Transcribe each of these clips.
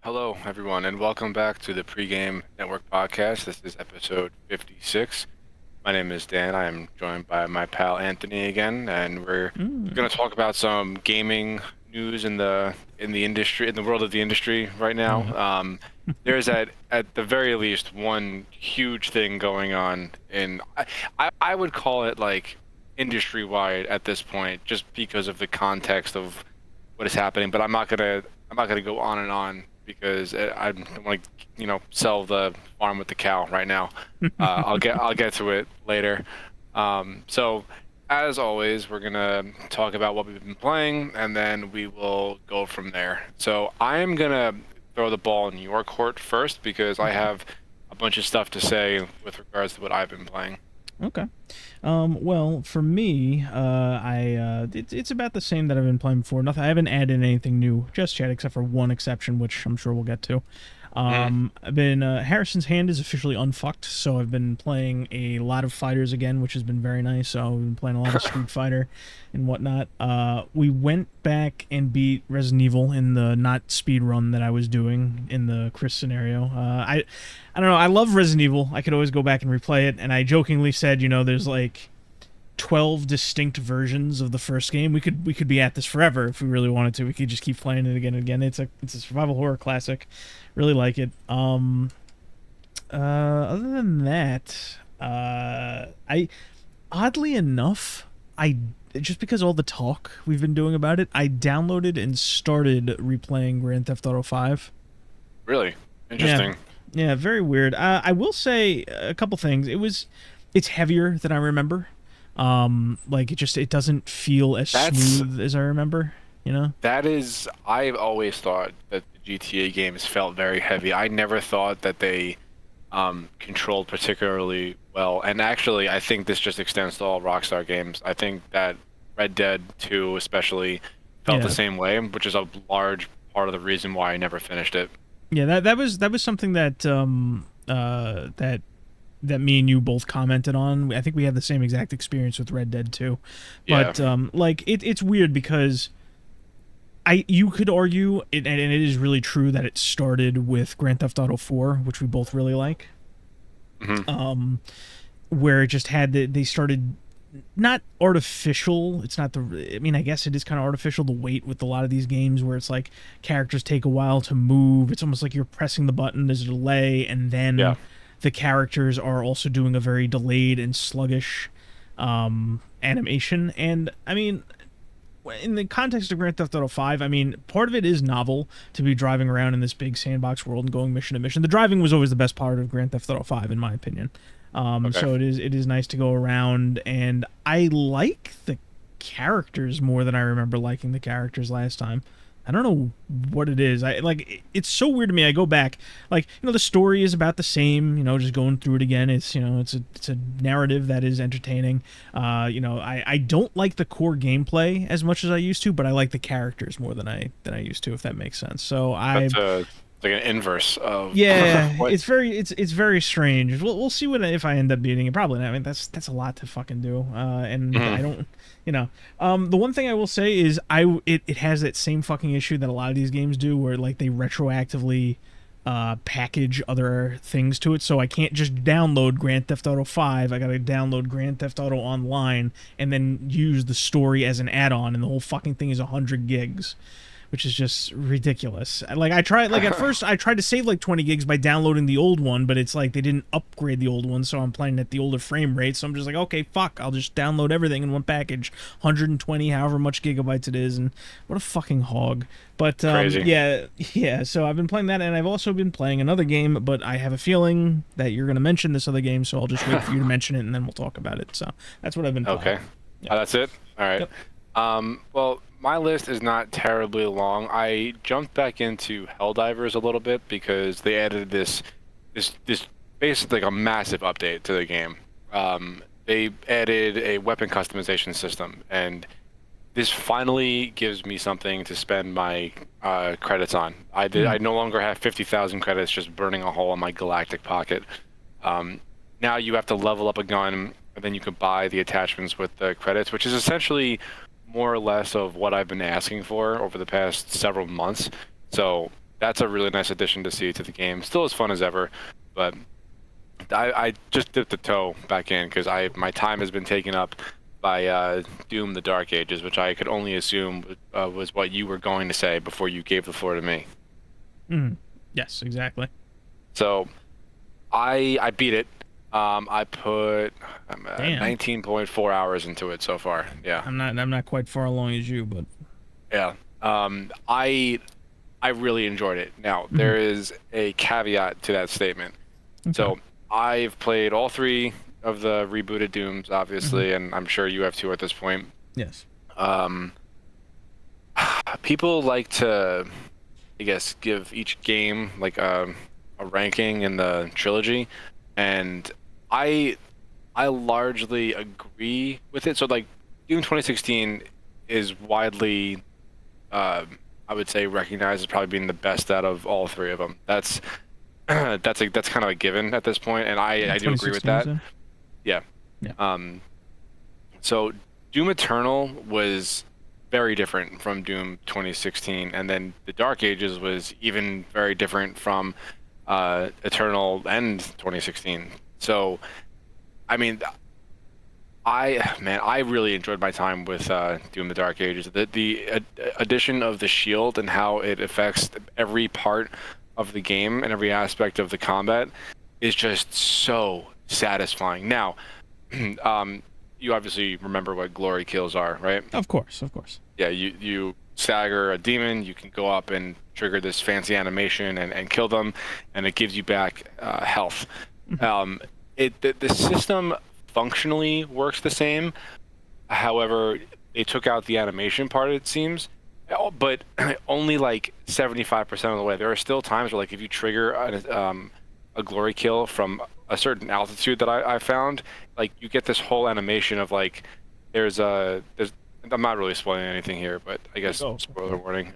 Hello, everyone, and welcome back to the Pregame Network podcast. This is episode 56. My name is Dan. I am joined by my pal Anthony again, and we're going to talk about some gaming news in the industry, in the world of the industry right Oh now. yeah. There's at the very least one huge thing going on I would call it like industry-wide at this point, just because of the context of what is happening. But I'm not gonna go on and on because I don't want to, sell the farm with the cow right now. I'll get to it later. So as always, we're gonna talk about what we've been playing, and then we will go from there. So I am gonna throw the ball in your court first because I Okay. have a bunch of stuff to say with regards to what I've been playing. Okay. Well, for me, it's about the same that I've been playing before. Nothing. I haven't added anything new just yet, except for one exception, which I'm sure we'll get to. Hmm. I've been Harrison's hand is officially unfucked, so I've been playing a lot of fighters again, which has been very nice. So we've been playing a lot of Street Fighter and whatnot. We went back and beat Resident Evil in the not speed run that I was doing in the Chris scenario. I don't know. I love Resident Evil. I could always go back and replay it, and I jokingly said, there's like 12 distinct versions of the first game. We could be at this forever if we really wanted to. We could just keep playing it again and again. It's a survival horror classic. Really like it. Other than that, I oddly enough, I just because all the talk we've been doing about it, I downloaded and started replaying Grand Theft Auto 5. Really Yeah. interesting. Yeah, very weird. I will say a couple things. It's heavier than I remember. Like it doesn't feel as That's smooth as I remember. You know? That is, I've always thought that the GTA games felt very heavy. I never thought that they controlled particularly well. And actually, I think this just extends to all Rockstar games. I think that Red Dead 2 especially felt the Yeah, same way, which is a large part of the reason why I never finished it. yeah. That was something that me and you both commented on. I think we had the same exact experience with Red Dead 2, Yeah. but like it's weird because you could argue it, and it is really true that it started with Grand Theft Auto 4, which we both really like. Hmm. Um, where it just had they started not artificial. It's not the. I mean, I guess it is kind of artificial the wait with a lot of these games where it's like characters take a while to move. It's almost like you're pressing the button, there's a delay, and Yeah. then the characters are also doing a very delayed and sluggish animation. And I mean, in the context of Grand Theft Auto 5, I mean, part of it is novel to be driving around in this big sandbox world and going mission to mission. The driving was always the best part of Grand Theft Auto 5, in my opinion. Okay. So it is nice to go around, and I like the characters more than I remember liking the characters last time. I don't know what it is. It's so weird to me. I go back, like, the story is about the same. Just going through it again. It's a narrative that is entertaining. I don't like the core gameplay as much as I used to, but I like the characters more than I used to, if that makes sense. So That's like an inverse of yeah, what. it's very strange. We'll see what if I end up beating it. Probably not. I mean, that's a lot to fucking do. And I Mhm. don't, the one thing I will say is it has that same fucking issue that a lot of these games do, where like they retroactively package other things to it. So I can't just download Grand Theft Auto 5. I gotta download Grand Theft Auto Online and then use the story as an add-on, and the whole fucking thing is 100 gigs, which is just ridiculous. Like I tried, like at first I tried to save like 20 gigs by downloading the old one, but it's like they didn't upgrade the old one, so I'm playing at the older frame rate. So I'm just like, okay, fuck, I'll just download everything in one package, 120, however much gigabytes it is, and what a fucking hog. But Crazy. yeah, yeah. So I've been playing that, and I've also been playing another game, but I have a feeling that you're gonna mention this other game, so I'll just wait for you to mention it, and then we'll talk about it. So that's what I've been playing. Okay. Yeah. That's it. All right. Yep. Well, my list is not terribly long. I jumped back into Helldivers a little bit because they added this basically like a massive update to the game. They added a weapon customization system, and this finally gives me something to spend my credits on. I Mm. no longer have 50,000 credits just burning a hole in my galactic pocket. Um, Now you have to level up a gun, and then you can buy the attachments with the credits, which is essentially more or less of what I've been asking for over the past several months. So that's a really nice addition to see to the game. Still as fun as ever, but I just dipped the toe back in because I my time has been taken up by Doom: The Dark Ages, which I could only assume was what you were going to say before you gave the floor to me. Mm. Yes, exactly. So I beat it. I put Damn. 19.4 hours into it so far. Yeah, I'm not quite far along as you, but yeah. I really enjoyed it. Now mhm. there is a caveat to that statement. Okay. So I've played all three of the rebooted Dooms, Hmm. obviously, and I'm sure you have too at this point. Yes. Um, People like to, I guess, give each game like a ranking in the trilogy, and I I largely agree with it. So like Doom 2016 is widely, I would say, recognized as probably being the best out of all three of them. That's that's kind of a given at this point, and I do agree with 2016, you that. said? Yeah. Yeah. Um, so Doom Eternal was very different from Doom 2016, and then the Dark Ages was even very different from Eternal and 2016. So, I mean, I really enjoyed my time with Doom: The Dark Ages. The addition of the shield and how it affects every part of the game and every aspect of the combat is just so satisfying. Now, um, you obviously remember what glory kills are, right? Of course, of course. Yeah, you stagger a demon, you can go up and trigger this fancy animation and kill them, and it gives you back health. Mhm. Um, the system functionally works the same. However, they took out the animation part, it seems, but only like 75% of the way. There are still times where, like, if you trigger a glory kill from a certain altitude that I found, like, you get this whole animation of like, there's I'm not really spoiling anything here, but I guess Go for spoiler it. warning.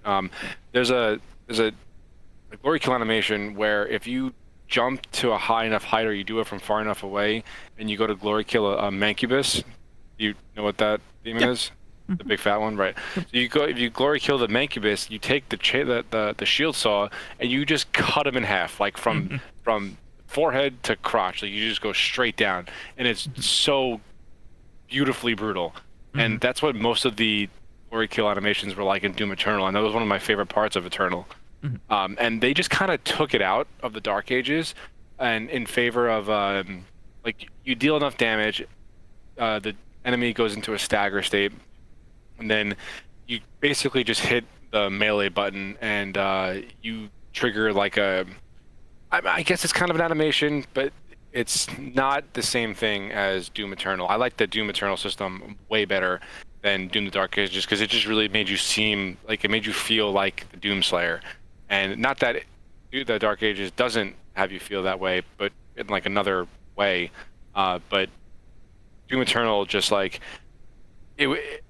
There's a glory kill animation where if you jump to a high enough height or you do it from far enough away and you go to glory kill a mancubus, you know what that demon Yeah. is? The Hmm. big fat one, right? So you go if you glory kill the mancubus, you take the shield saw and you just cut him in half, like Hmm. from forehead to crotch. Like you just go straight down, and it's so beautifully brutal. Hmm. And that's what most of the glory kill animations were like in Doom Eternal, and that was one of my favorite parts of Eternal. Hmm. And they just kind of took it out of the Dark Ages, and in favor of like you deal enough damage, the enemy goes into a stagger state, and then you basically just hit the melee button, and you trigger like I guess it's kind of an animation, but it's not the same thing as Doom Eternal. I like the Doom Eternal system way better than Doom the Dark Ages because it just really made you seem like it made you feel like the Doom Slayer. And not that the Dark Ages doesn't have you feel that way, but in like another way. But Doom Eternal just like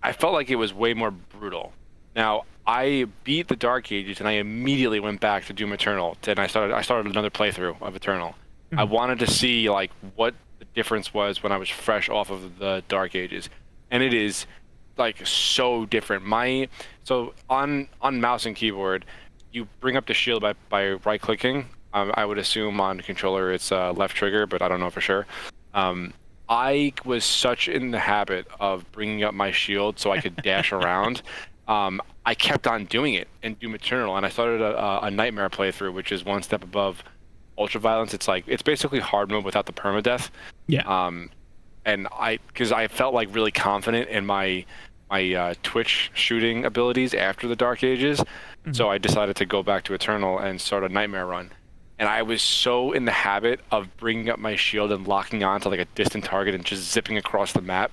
I felt like it was way more brutal. Now, I beat the Dark Ages and I immediately went back to Doom Eternal and I started another playthrough of Eternal. I Hmm. wanted to see like what the difference was when I was fresh off of the Dark Ages. And it is like so different. My so on mouse and keyboard, you bring up the shield by right clicking. I would assume on controller it's left trigger, but I don't know for sure. Um, I was such in the habit of bringing up my shield so I could dash around. I kept on doing it in Doom Eternal, and I started a nightmare playthrough, which is one step above ultraviolence. It's like it's basically hard mode without the permadeath. Yeah. Um, and because I felt like really confident in my Twitch shooting abilities after the Dark Ages, Hmm. so I decided to go back to Eternal and start a nightmare run. And I was so in the habit of bringing up my shield and locking on to like a distant target and just zipping across the map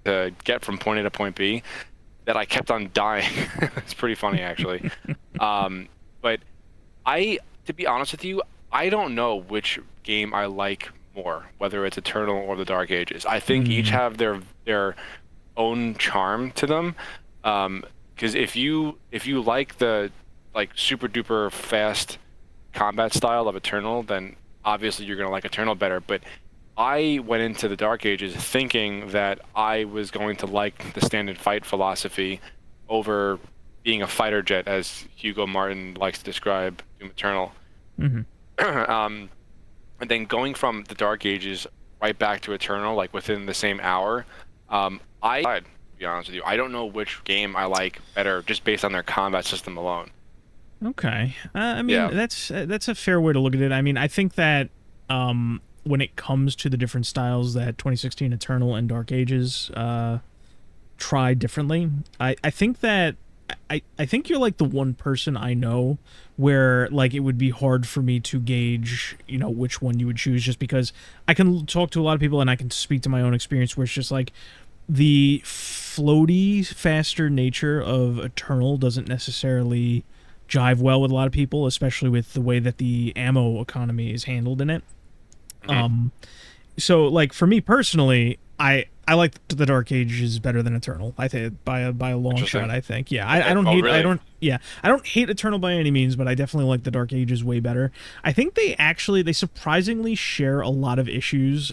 to get from point A to point B that I kept on dying. It's pretty funny actually. Um, but to be honest with you, I don't know which game I like more, whether it's Eternal or the Dark Ages. I think each Hmm. have their own charm to them. Because if you like the like super duper fast combat style of Eternal, then obviously you're gonna like Eternal better. But I went into the Dark Ages thinking that I was going to like the standard fight philosophy over being a fighter jet, as Hugo Martin likes to describe Doom Eternal. Hmm. um, and then going from the Dark Ages right back to Eternal, like within the same hour. To be honest with you, I don't know which game I like better just based on their combat system alone. Okay. I mean, Yeah. that's a fair way to look at it. I mean, I think that when it comes to the different styles that 2016 Eternal and Dark Ages try differently, I think that I think you're like the one person I know where like it would be hard for me to gauge, you know, which one you would choose, just because I can talk to a lot of people and I can speak to my own experience where it's just like the floaty, faster nature of Eternal doesn't necessarily jive well with a lot of people, especially with the way that the ammo economy is handled in it. Hmm. So like for me personally, I like the Dark Ages better than Eternal. I think by a long shot. Interesting. I think I Okay. don't Oh, hate really? I don't hate Eternal by any means, but I definitely like the Dark Ages way better. I think they surprisingly share a lot of issues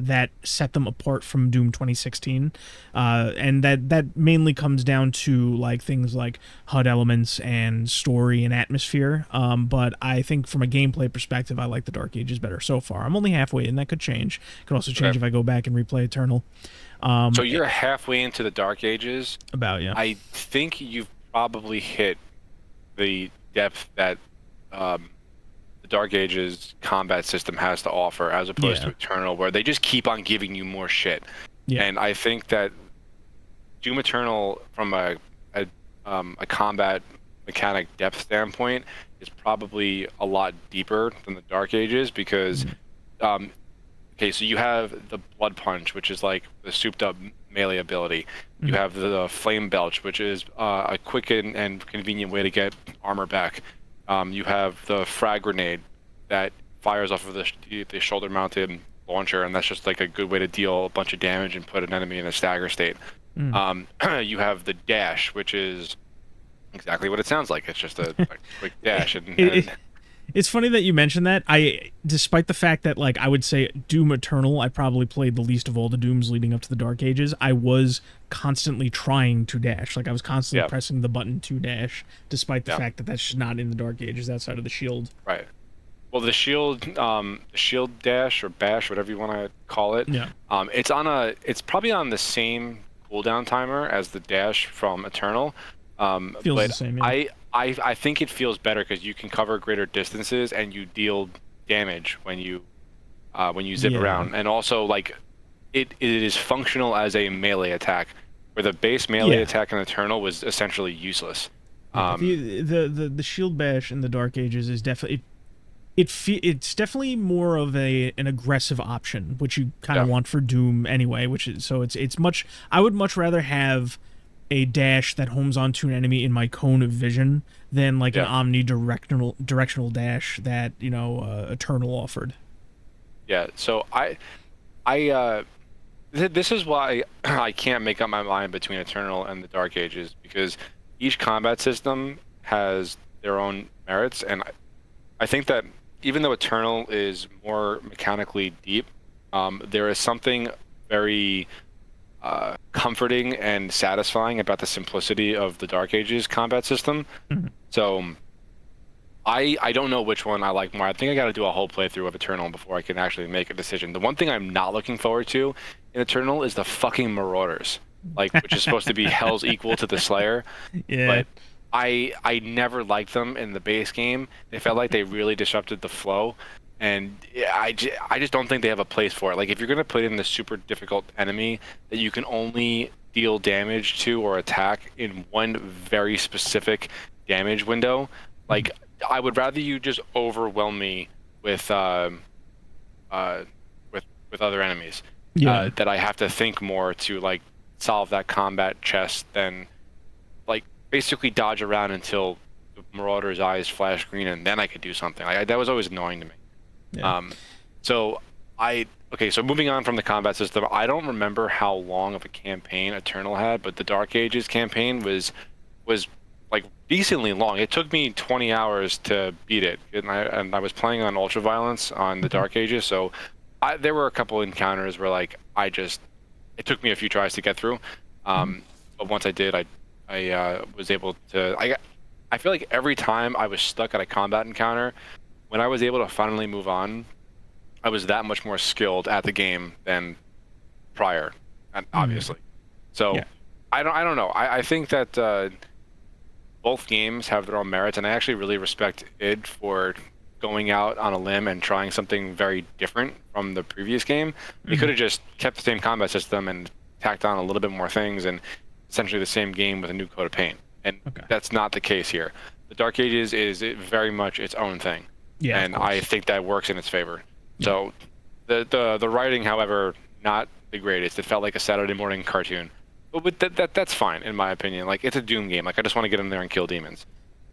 that set them apart from Doom 2016, and that mainly comes down to like things like HUD elements and story and atmosphere. But I think from a gameplay perspective, I like the Dark Ages better so far. I'm only halfway, and that could change. It could also change Okay. if I go back and replay Eternal. So you're halfway into the Dark Ages. About yeah, I think you've probably hit the depth that um, the Dark Ages combat system has to offer, as opposed to yeah, Eternal, where they just keep on giving you more shit. yeah. And I think that Doom Eternal, from a combat mechanic depth standpoint, is probably a lot deeper than the Dark Ages because, Mhm. um, okay, so you have the Blood Punch, which is like the souped up melee ability. You Mhm. have the Flame Belch, which is a quick and convenient way to get armor back. You have the Frag Grenade that fires off of the shoulder-mounted launcher, and that's just like a good way to deal a bunch of damage and put an enemy in a stagger state. Mhm. You have the Dash, which is exactly what it sounds like. It's just a quick dash, and, It, it, and it's funny that you mentioned that. Despite the fact that like I would say Doom Eternal, I probably played the least of all the Dooms leading up to the Dark Ages. I was constantly trying to dash, like I was constantly yeah, pressing the button to dash, despite the yeah, fact that that's just not in the Dark Ages outside of the shield. right. Well, the shield dash or bash, whatever you want to call it, Yeah, it's probably on the same cooldown timer as the dash from Eternal, feels the but same. Yeah. I think it feels better because you can cover greater distances and you deal damage when you zip Yeah. around, and also like it is functional as a melee attack, where the base melee Yeah. attack in Eternal was essentially useless. Yeah. Um, The shield bash in the Dark Ages is definitely it's definitely more of an aggressive option, which you kind of yeah, want for Doom anyway. Which is so it's much. I would much rather have a dash that homes onto an enemy in my cone of vision than like an yeah, omnidirectional dash that Eternal offered. yeah. So this is why I can't make up my mind between Eternal and the Dark Ages, because each combat system has their own merits, and I think that even though Eternal is more mechanically deep, there is something very comforting and satisfying about the simplicity of the Dark Ages combat system. Mhm. So I don't know which one I like more. I think I got to do a whole playthrough of Eternal before I can actually make a decision. The one thing I'm not looking forward to in Eternal is the fucking Marauders, like, which is supposed to be Hell's equal to the Slayer, Yeah. but I never liked them in the base game. They felt like they really disrupted the flow, and I just don't think they have a place for it. Like, if you're gonna put in the super difficult enemy that you can only deal damage to or attack in one very specific damage window, like, I would rather you just overwhelm me with uh, with other enemies, Yeah. that I have to think more to like solve that combat chest than like basically dodge around until the Marauder's eyes flash green and then I could do something. That was always annoying to me. Yeah. Um, so okay, so moving on from the combat system, I don't remember how long of a campaign Eternal had, but the Dark Ages campaign was like decently long. It took me 20 hours to beat it, and I was playing on Ultra Violence on the Mhm. Dark Ages, so there were a couple encounters where like it took me a few tries to get through. Mhm. But once I did, I I was able to. I feel like every time I was stuck at a combat encounter, when I was able to finally move on, I was that much more skilled at the game than prior, and Mm, obviously. So yeah. I don't know. I think that both games have their own merits, and I actually really respect id for going out on a limb and trying something very different from the previous game. They could Mm, have just kept the same combat system and tacked on a little bit more things, and essentially the same game with a new coat of paint. And okay. that's not the case here. The Dark Ages is very much its own thing, Yeah, of and I course. think that works in its favor. Yeah. So the writing, however, not the greatest. It felt like a Saturday morning cartoon. But that's fine in my opinion. Like it's a Doom game. Like I just want to get in there and kill demons.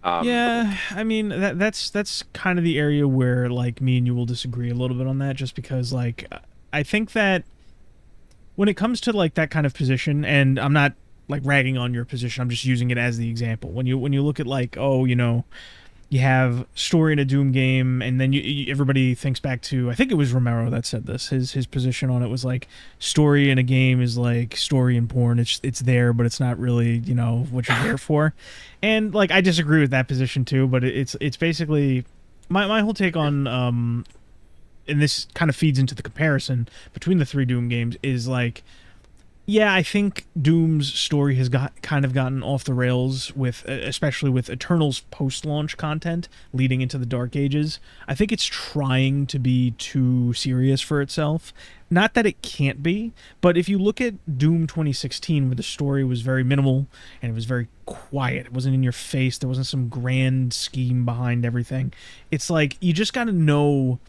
Um, Yeah, I mean that's kind of the area where like me and you will disagree a little bit on that, just because like I think that when it comes to like that kind of position, and I'm not like ragging on your position, I'm just using it as the example. When you look at like, oh, you have story in a Doom game, and then everybody thinks back to, I think it was Romero that said this. His position on it was like, story in a game is like story in porn. It's there, but it's not really what you're there for. And like I disagree with that position too. But it's basically my whole take on and this kind of feeds into the comparison between the three Doom games is like, yeah, I think Doom's story has gotten off the rails with, especially with Eternal's post-launch content leading into the Dark Ages. I think it's trying to be too serious for itself. Not that it can't be, but if you look at Doom 2016, where the story was very minimal and it was very quiet, it wasn't in your face, there wasn't some grand scheme behind everything. It's like you just got to know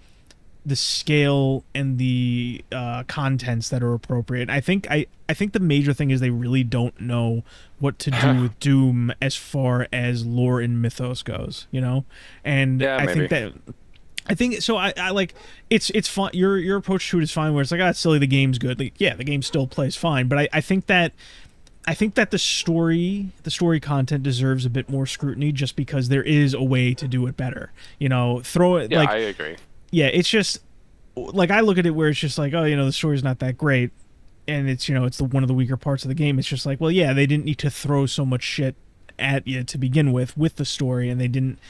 the scale and the contents that are appropriate. I think the major thing is they really don't know what to do with Doom as far as lore and mythos goes, And yeah, I think maybe. that I think so. I like it's fun. Your approach to it is fine. Where it's like, it's silly. The game's good. Like, yeah, the game still plays fine. But I think that the story content deserves a bit more scrutiny, just because there is a way to do it better. Throw it Yeah, like, I agree. yeah, it's just like I look at it where it's just like, oh, the story's not that great, and it's it's the one of the weaker parts of the game. It's just like, well, yeah, they didn't need to throw so much shit at you to begin with the story, and they didn't.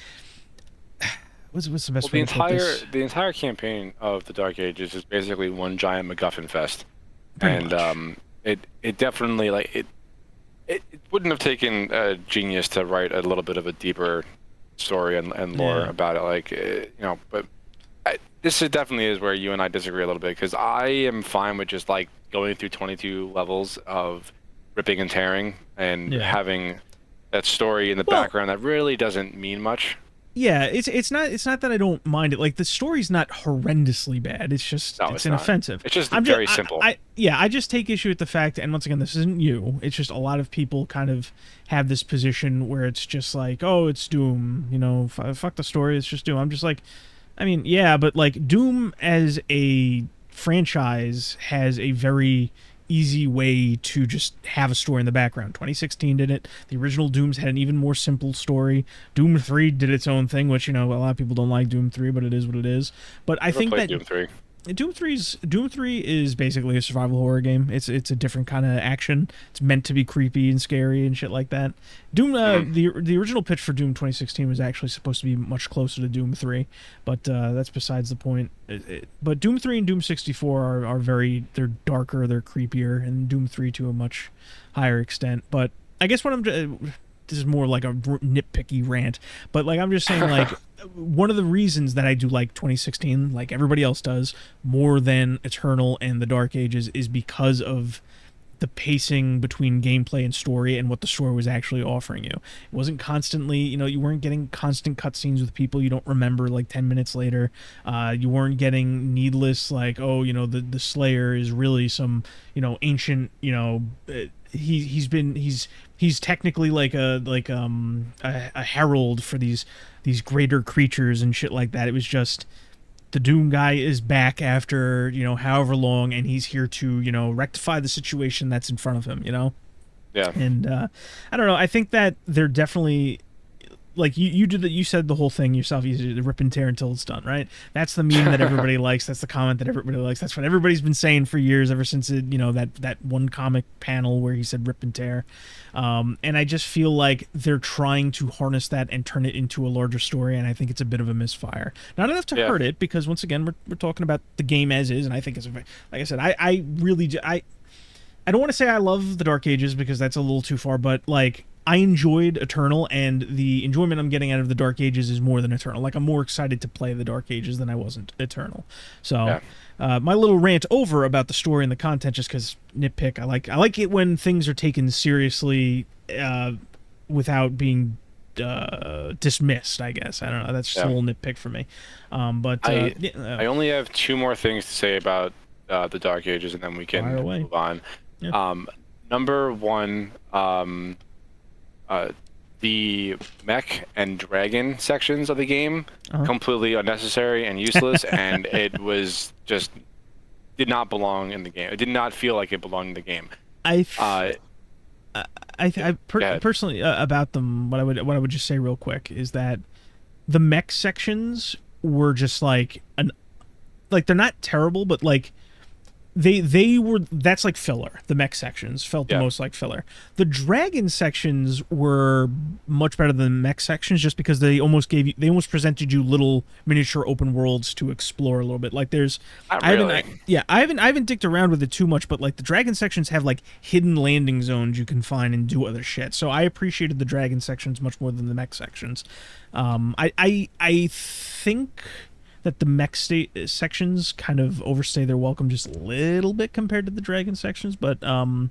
What's the Well, best way to put this? the entire campaign of the Dark Ages is basically one giant MacGuffin fest, Pretty and much. it definitely like it wouldn't have taken a genius to write a little bit of a deeper story and lore Yeah. about it. Like but this definitely is where you and I disagree a little bit because I am fine with just like going through 22 levels of ripping and tearing and Yeah. having that story in the Well, background that really doesn't mean much. yeah, it's not that I don't mind it. Like the story's not horrendously bad. It's just No, it's it's not. inoffensive. It's just I'm just very simple. I just take issue with the fact, and once again, this isn't you. It's just a lot of people kind of have this position where it's just like, oh, it's Doom. Fuck the story. It's just Doom. I'm just like, I mean, yeah, but like Doom as a franchise has a very easy way to just have a story in the background. 2016 did it. The original Dooms had an even more simple story. Doom 3 did its own thing, which a lot of people don't like Doom 3, but it is what it is. But I Never think played that Doom 3. Doom 3 is basically a survival horror game. It's a different kind of action. It's meant to be creepy and scary and shit like that. Doom Mhm. the original pitch for Doom 2016 was actually supposed to be much closer to Doom 3, but that's besides the point. But Doom 3 and Doom 64 are they're darker, they're creepier, and Doom 3 to a much higher extent. But I guess what I'm this is more like a nitpicky rant, but like I'm just saying, like one of the reasons that I do like 2016, like everybody else does, more than Eternal and the Dark Ages, is because of the pacing between gameplay and story and what the story was actually offering you. It wasn't constantly, you weren't getting constant cutscenes with people you don't remember like 10 minutes later. You weren't getting needless, like, oh, the Slayer is really some, ancient, he's technically like a herald for these greater creatures and shit like that. It was just the Doom guy is back after however long, and he's here to rectify the situation that's in front of him. Yeah. And I don't know. I think that they're definitely like you did that. You said the whole thing yourself. You did the rip and tear until it's done, right? That's the meme that everybody likes. That's the comment that everybody likes. That's what everybody's been saying for years, ever since it, that one comic panel where he said rip and tear. And I just feel like they're trying to harness that and turn it into a larger story, and I think it's a bit of a misfire. Not enough to hurt it, because once again we're talking about the game as is, and I think it's like I said, I really I don't want to say I love the Dark Ages, because that's a little too far, but like, I enjoyed Eternal, and the enjoyment I'm getting out of the Dark Ages is more than Eternal. Like, I'm more excited to play the Dark Ages than I wasn't Eternal. So, my little rant over about the story and the content, just because nitpick. I like it when things are taken seriously, without being dismissed. I guess, I don't know. That's just a little nitpick for me. But I only have 2 more things to say about the Dark Ages, and then we can move on. Yeah. Number 1. The mech and dragon sections of the game completely unnecessary and useless, and it was just did not belong in the game. It did not feel like it belonged in the game. Personally, about them, what I would just say real quick is that the mech sections were just like they're not terrible, but like they were, that's like filler. The mech sections felt the most like filler. The dragon sections were much better than the mech sections, just because they almost presented you little miniature open worlds to explore a little bit. Like there's I haven't dicked around with it too much, but like the dragon sections have like hidden landing zones you can find and do other shit. So I appreciated the dragon sections much more than the mech sections. I think that the mech sections kind of overstay their welcome just a little bit compared to the dragon sections, but well,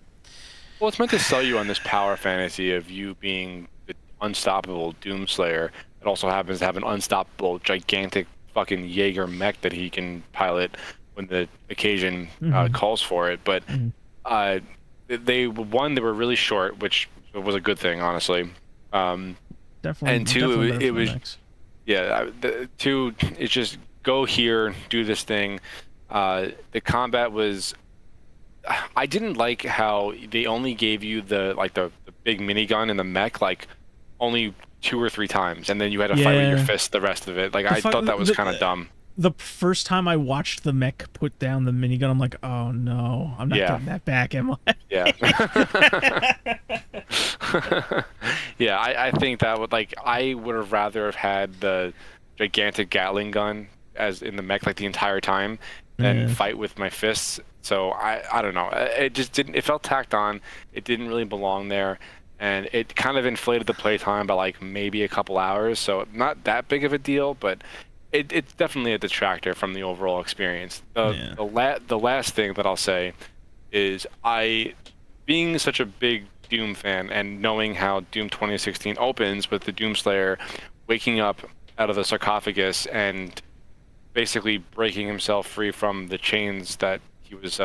it's meant to sell you on this power fantasy of you being the unstoppable Doomslayer. It also happens to have an unstoppable, gigantic fucking Jaeger mech that he can pilot when the occasion calls for it. But they were really short, which was a good thing, honestly. Definitely. And 2, it was. Yeah, 2, it's just go here, do this thing. The combat was, I didn't like how they only gave you the big minigun in the mech like only 2 or 3 times, and then you had to fight with your fist the rest of it. Like I thought that was kind of dumb. The first time I watched the mech put down the minigun, I'm like, oh no, I'm not getting that back, am I? Yeah. Yeah, I think that would, like, I would have rather have had the gigantic Gatling gun as in the mech like the entire time than fight with my fists. So I don't know. It just didn't. It felt tacked on. It didn't really belong there, and it kind of inflated the playtime by like maybe a couple hours. So not that big of a deal, but it's definitely a detractor from the overall experience. The last thing that I'll say is being such a big Doom fan and knowing how Doom 2016 opens with the Doomslayer waking up out of the sarcophagus and basically breaking himself free from the chains that he was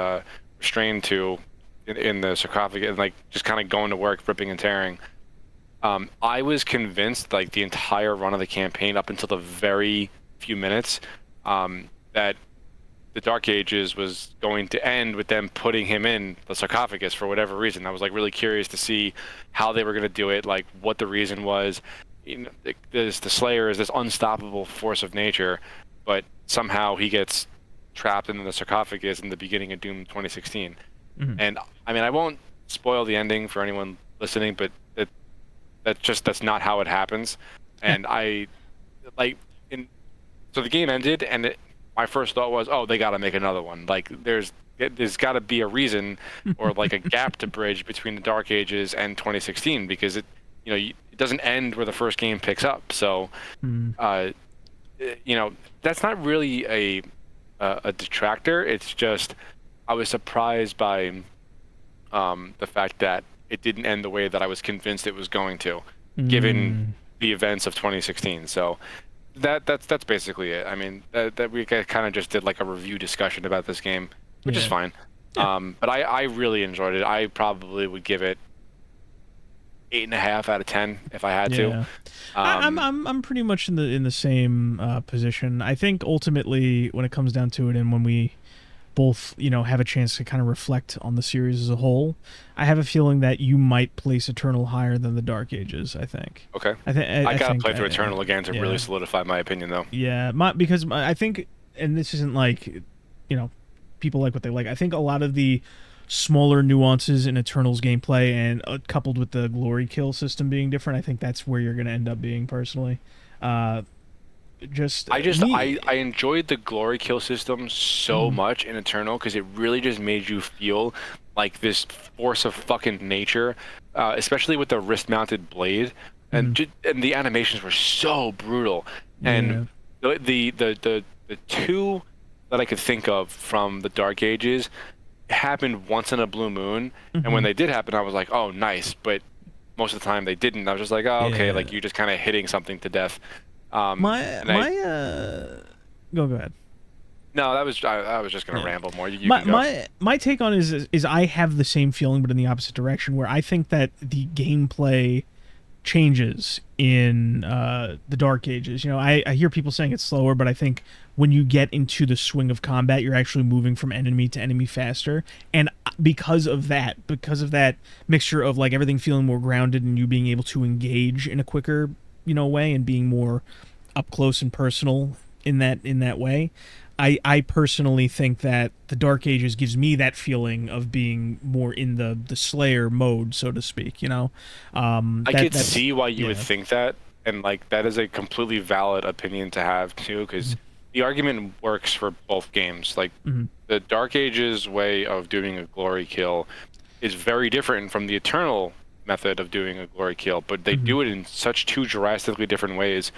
restrained to in the sarcophagus, and like just kind of going to work, ripping and tearing. I was convinced, like the entire run of the campaign up until the very few minutes, that the Dark Ages was going to end with them putting him in the sarcophagus for whatever reason. I was like really curious to see how they were going to do it, like what the reason was. You know, the Slayer is this unstoppable force of nature, but somehow he gets trapped in the sarcophagus in the beginning of Doom 2016. And I mean, I won't spoil the ending for anyone listening, but that's not how it happens. And so the game ended, and my first thought was, oh, they got to make another one. Like there's got to be a reason or like a gap to bridge between the Dark Ages and 2016, because it doesn't end where the first game picks up. So that's not really a detractor. It's just I was surprised by the fact that it didn't end the way that I was convinced it was going to, given the events of 2016. So that's basically it. I mean, that we kind of just did like a review discussion about this game, which is fine. But I really enjoyed it. I probably would give it 8.5 out of 10 if I had to. I'm pretty much in the same position. I think ultimately, when it comes down to it, and when we both, have a chance to kind of reflect on the series as a whole, I have a feeling that you might place Eternal higher than the Dark Ages. I think. Okay. I gotta think play through Eternal again to really solidify my opinion, though. Yeah, because I think, and this isn't like, people like what they like. I think a lot of the smaller nuances in Eternal's gameplay, and coupled with the glory kill system being different, I think that's where you're going to end up being personally. I enjoyed the glory kill system so much in Eternal because it really just made you feel like this force of fucking nature, especially with the wrist-mounted blade, and and the animations were so brutal. And the two that I could think of from the Dark Ages happened once in a blue moon, and when they did happen, I was like, oh, nice. But most of the time they didn't. I was just like, oh, okay, like you're just kind of hitting something to death. Go ahead. No, I was just gonna ramble more. You can go. My take on it is I have the same feeling, but in the opposite direction, where I think that the gameplay changes in the Dark Ages. I hear people saying it's slower, but I think when you get into the swing of combat, you're actually moving from enemy to enemy faster, and because of that mixture of like everything feeling more grounded and you being able to engage in a quicker way and being more up close and personal in that way, I personally think that the Dark Ages gives me that feeling of being more in the Slayer mode, so to speak. I could see why you would think that, and like that is a completely valid opinion to have too, because the argument works for both games. Like the Dark Ages way of doing a glory kill is very different from the Eternal method of doing a glory kill, but they do it in such two drastically different ways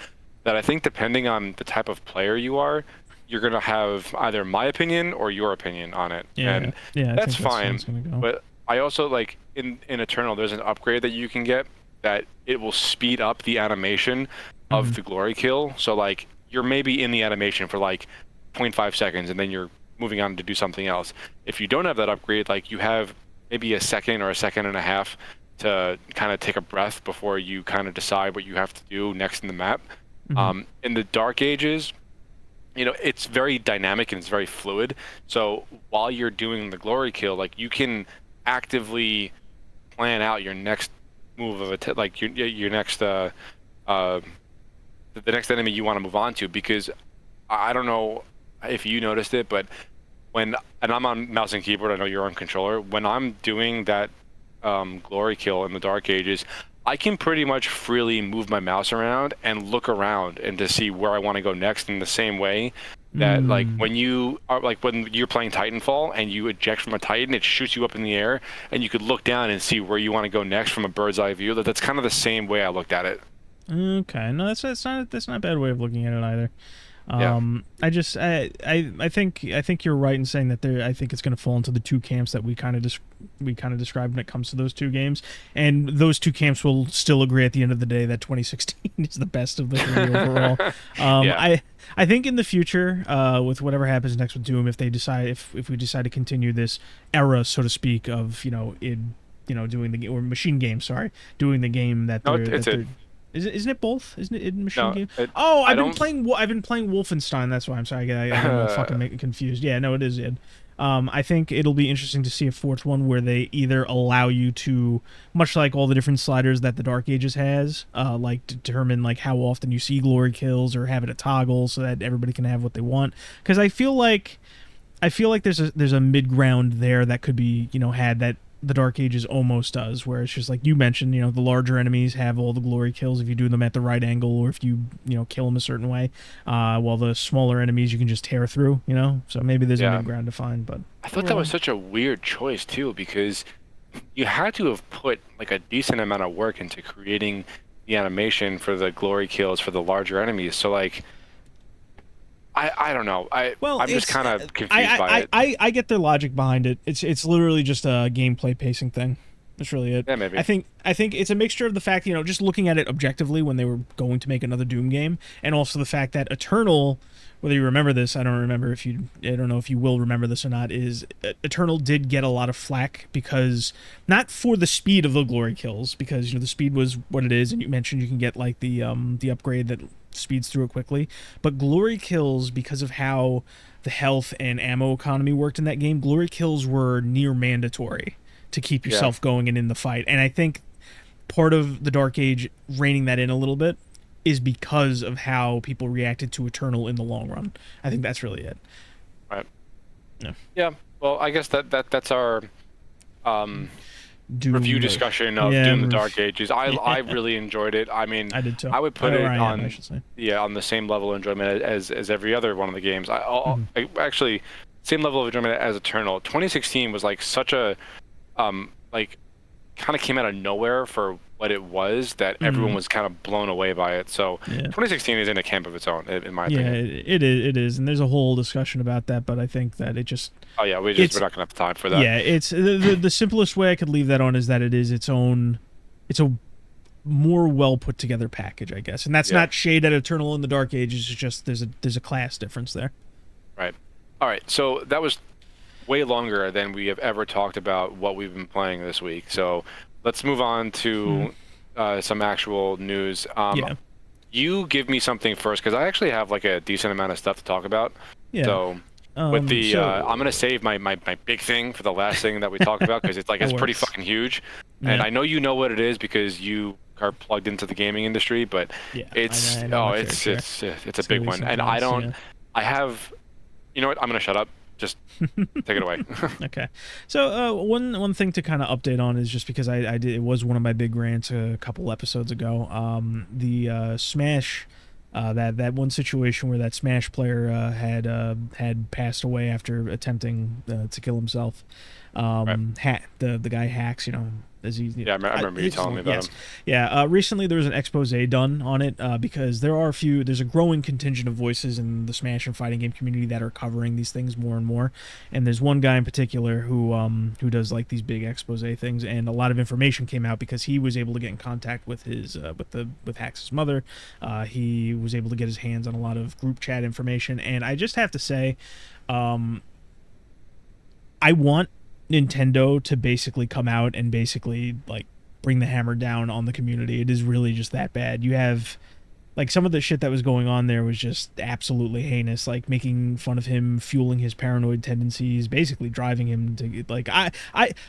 that I think depending on the type of player you are, you're gonna have either my opinion or your opinion on it, and that's fine. But I also like in Eternal, there's an upgrade that you can get that it will speed up the animation of the glory kill. So like you're maybe in the animation for like 0.5 seconds, and then you're moving on to do something else. If you don't have that upgrade, like you have maybe a second or a second and a half to kind of take a breath before you kind of decide what you have to do next in the map. In the Dark Ages, it's very dynamic and it's very fluid. So while you're doing the glory kill, like you can actively plan out your next move of like your next the next enemy you want to move on to, because I don't know if you noticed it, but and I'm on mouse and keyboard, I know you're on controller. When I'm doing that glory kill in the Dark Ages, I can pretty much freely move my mouse around and look around and to see where I want to go next, in the same way that like when you're playing Titanfall and you eject from a Titan, it shoots you up in the air and you could look down and see where you want to go next from a bird's eye view. That's kind of the same way I looked at it. Okay, no, that's not a bad way of looking at it either. I think you're right in saying that I think it's going to fall into the two camps that we kind of described when it comes to those two games, and those two camps will still agree at the end of the day that 2016 is the best of the three overall. I think in the future, with whatever happens next with Doom, if we decide to continue this era, so to speak, of doing the game, or Machine Game, doing the game that they're Isn't it both? Isn't it Machine Game? I've been playing Wolfenstein. That's why I'm sorry. I got fucking confused. Yeah, no, it is it. I think it'll be interesting to see a fourth one where they either allow you to, much like all the different sliders that the Dark Ages has, like determine like how often you see glory kills, or have it a toggle so that everybody can have what they want. Because I feel like there's a mid ground there that could be had that the Dark Ages almost does, where it's just like you mentioned, the larger enemies have all the glory kills if you do them at the right angle, or if you kill them a certain way, while the smaller enemies you can just tear through, so maybe there's a mid ground to find. But I thought that was such a weird choice too, because you had to have put like a decent amount of work into creating the animation for the glory kills for the larger enemies, so like I don't know. I'm just kind of confused by it. I get their logic behind it. It's literally just a gameplay pacing thing. That's really it. Yeah, maybe. I think it's a mixture of the fact, just looking at it objectively when they were going to make another Doom game, and also the fact that Eternal, whether you remember this, I don't know if you will remember this or not, is Eternal did get a lot of flack because, not for the speed of the glory kills, because the speed was what it is, and you mentioned you can get like the upgrade that speeds through it quickly, but glory kills, because of how the health and ammo economy worked in that game, glory kills were near mandatory to keep Yeah. yourself going and in the fight. And I think part of the Dark Age reining that in a little bit is because of how people reacted to Eternal in the long run. I think that's really it. Right. Yeah. Yeah. Well, I guess that's our Doom review discussion of Doom: The Dark Ages. I really enjoyed it. I mean, I did too. I would put Or it I am, on I should say. on the same level of enjoyment as every other one of the games. Mhm. Actually, same level of enjoyment as Eternal. 2016 was like such a like kind of came out of nowhere for what it was that everyone was kind of blown away by it. So Yeah. 2016 is in a camp of its own, in my Yeah, opinion. it is, and there's a whole discussion about that. But I think that it just Oh yeah, we're not gonna have time for that. yeah, it's the simplest way I could leave that on is that it is its own, it's a more well put together package, I guess, and that's Yeah. not shade at Eternal in the Dark Ages. It's just there's a class difference there. Right. All right. So that was way longer than we have ever talked about what we've been playing this week. So let's move on to some actual news. Yeah. You give me something first because I actually have like a decent amount of stuff to talk about. Yeah. So with the, I'm gonna save my big thing for the last thing that we talk about because it's like it's pretty fucking huge, and Yeah. I know you know what it is because you are plugged into the gaming industry, but Yeah, it's I know my fair it's share. it's a big Silly one, and I sometimes, don't. I have, you know what? I'm gonna shut up. Just take it away. Okay, so one thing to kind of update on is just because I did, it was one of my big rants a couple episodes ago. The Smash, that one situation where that Smash player had passed away after attempting to kill himself. The guy Hacks, as he Yeah, I remember you telling me about him. Yeah, recently there was an expose done on it because there's a growing contingent of voices in the Smash and fighting game community that are covering these things more and more, and there's one guy in particular who does like these big expose things, and a lot of information came out because he was able to get in contact with his with Hax's mother. He was able to get his hands on a lot of group chat information, and I just have to say, I want Nintendo to basically come out and basically like bring the hammer down on the community. It is really just that bad. You have like some of the shit that was going on there was just absolutely heinous, like making fun of him, fueling his paranoid tendencies, basically driving him to like I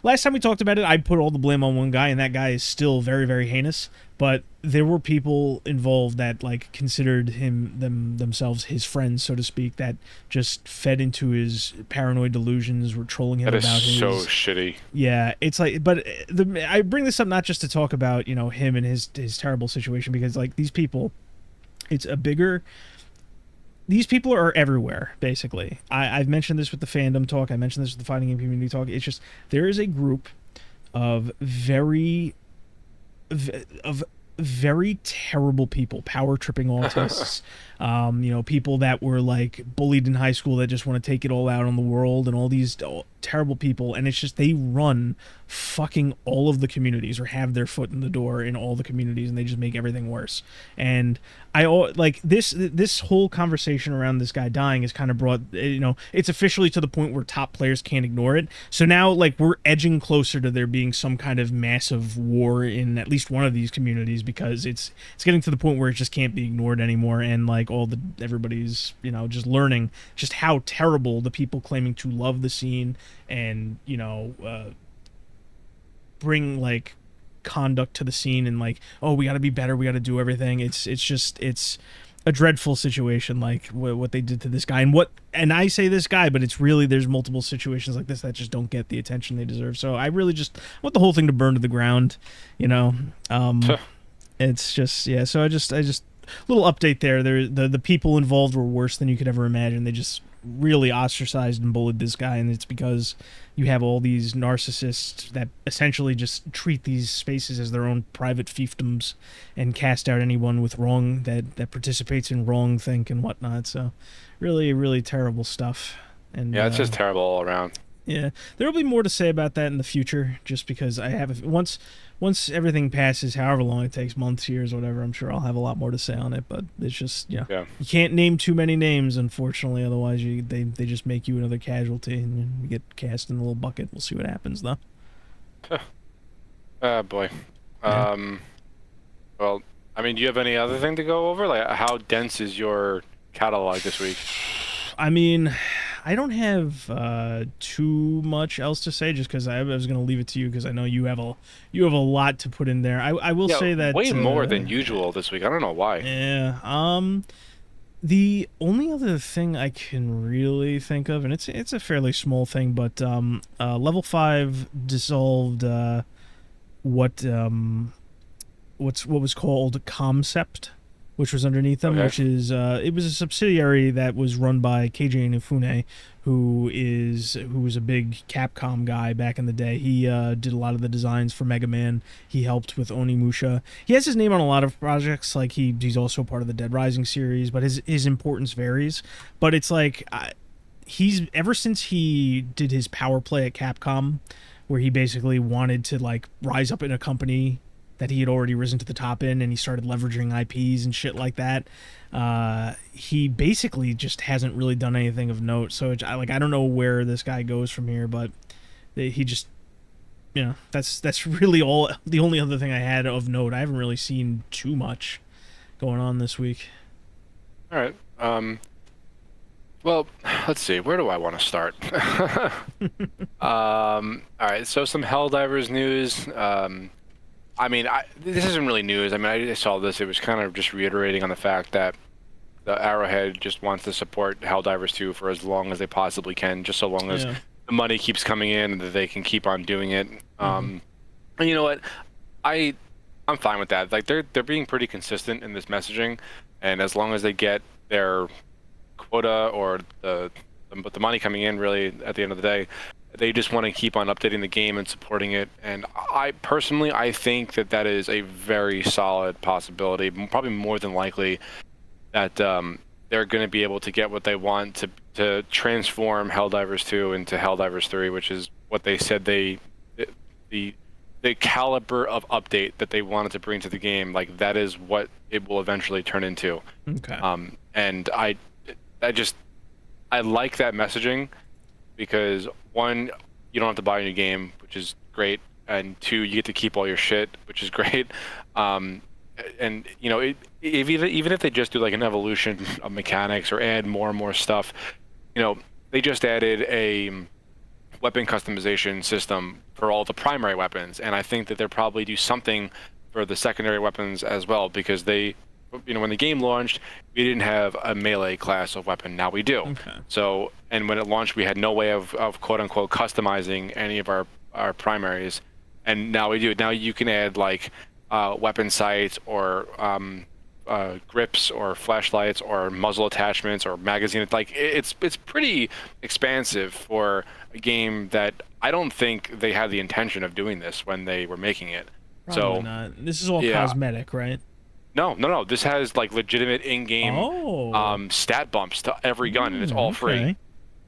last time we talked about it, I put all the blame on one guy, and that guy is still very, very heinous. But there were people involved that like considered themselves his friends, so to speak, that just fed into his paranoid delusions, were trolling him That is about his so shitty. yeah, it's like, but I bring this up not just to talk about him and his terrible situation, because like these people, it's a bigger. These people are everywhere, basically. I've mentioned this with the fandom talk. I mentioned this with the fighting game community talk. It's just there is a group of very terrible people, power tripping autists, people that were like bullied in high school that just want to take it all out on the world, and all these terrible people. And it's just they run fucking all of the communities, or have their foot in the door in all the communities, and they just make everything worse. And I like this whole conversation around this guy dying is kind of brought, it's officially to the point where top players can't ignore it. So now like we're edging closer to there being some kind of massive war in at least one of these communities, because it's getting to the point where it just can't be ignored anymore. And like everybody's just learning just how terrible the people claiming to love the scene and bring like conduct to the scene, and like, oh, we got to be better, we got to do everything. It's a dreadful situation, like what they did to this guy, and I say this guy, but it's really, there's multiple situations like this that just don't get the attention they deserve. So I really just want the whole thing to burn to the ground. It's just, yeah, so I just little update there. The people involved were worse than you could ever imagine. They just really ostracized and bullied this guy, and it's because you have all these narcissists that essentially just treat these spaces as their own private fiefdoms and cast out anyone with wrong that participates in wrong think and whatnot. So really, really terrible stuff. And Yeah, it's just terrible all around. yeah, there will be more to say about that in the future, just because I have once everything passes, however long it takes, months, years, whatever, I'm sure I'll have a lot more to say on it. But it's just, you can't name too many names, unfortunately, otherwise they just make you another casualty, and you get cast in a little bucket. We'll see what happens, though. Oh boy. Yeah. Well, I mean, do you have any other thing to go over? Like, how dense is your catalog this week? I mean, I don't have too much else to say, just because I was going to leave it to you, because I know you have a lot to put in there. I will Yeah, say that way more than usual this week. I don't know why. yeah. The only other thing I can really think of, and it's a fairly small thing, but level 5 dissolved what what was called Comcept, which was underneath them, Okay. which is it was a subsidiary that was run by KJ Inafune, who was a big Capcom guy back in the day. He did a lot of the designs for Mega Man. He helped with Onimusha. He has his name on a lot of projects. Like he's also part of the Dead Rising series, but his importance varies. But it's like he's ever since he did his power play at Capcom, where he basically wanted to like rise up in a company that he had already risen to the top in, and he started leveraging IPs and shit like that. He basically just hasn't really done anything of note. So I don't know where this guy goes from here, but he just, that's really all. The only other thing I had of note. I haven't really seen too much going on this week. All right. Well, let's see. Where do I want to start? All right. So some Helldivers news. I mean, this isn't really news. I mean, I saw this. It was kind of just reiterating on the fact that the Arrowhead just wants to support Helldivers 2 for as long as they possibly can, just so long as Yeah. the money keeps coming in and that they can keep on doing it. Mm-hmm. And you know what? I'm fine with that. Like they're being pretty consistent in this messaging, and as long as they get their quota or the money coming in, really at the end of the day, they just want to keep on updating the game and supporting it. And I personally, I think that that is a very solid possibility, probably more than likely that they're going to be able to get what they want to transform Helldivers 2 into Helldivers 3, which is what they said the the caliber of update that they wanted to bring to the game. Like that is what it will eventually turn into. Okay. And I like that messaging because one, you don't have to buy a new game, which is great, and two, you get to keep all your shit, which is great. And you know, even if they just do like an evolution of mechanics or add more and more stuff, you know, they just added a weapon customization system for all the primary weapons, and I think that they'll probably do something for the secondary weapons as well, because they, you know, when the game launched, we didn't have a melee class of weapon. Now we do. Okay. So, and when it launched, we had no way of quote unquote customizing any of our primaries, and now we do. Now you can add like weapon sights or grips or flashlights or muzzle attachments or magazine. Like it's pretty expansive for a game that I don't think they had the intention of doing this when they were making it. Probably So not. This is all yeah, cosmetic, right? no. This has like legitimate in-game Oh. stat bumps to every gun, and it's all free. Okay.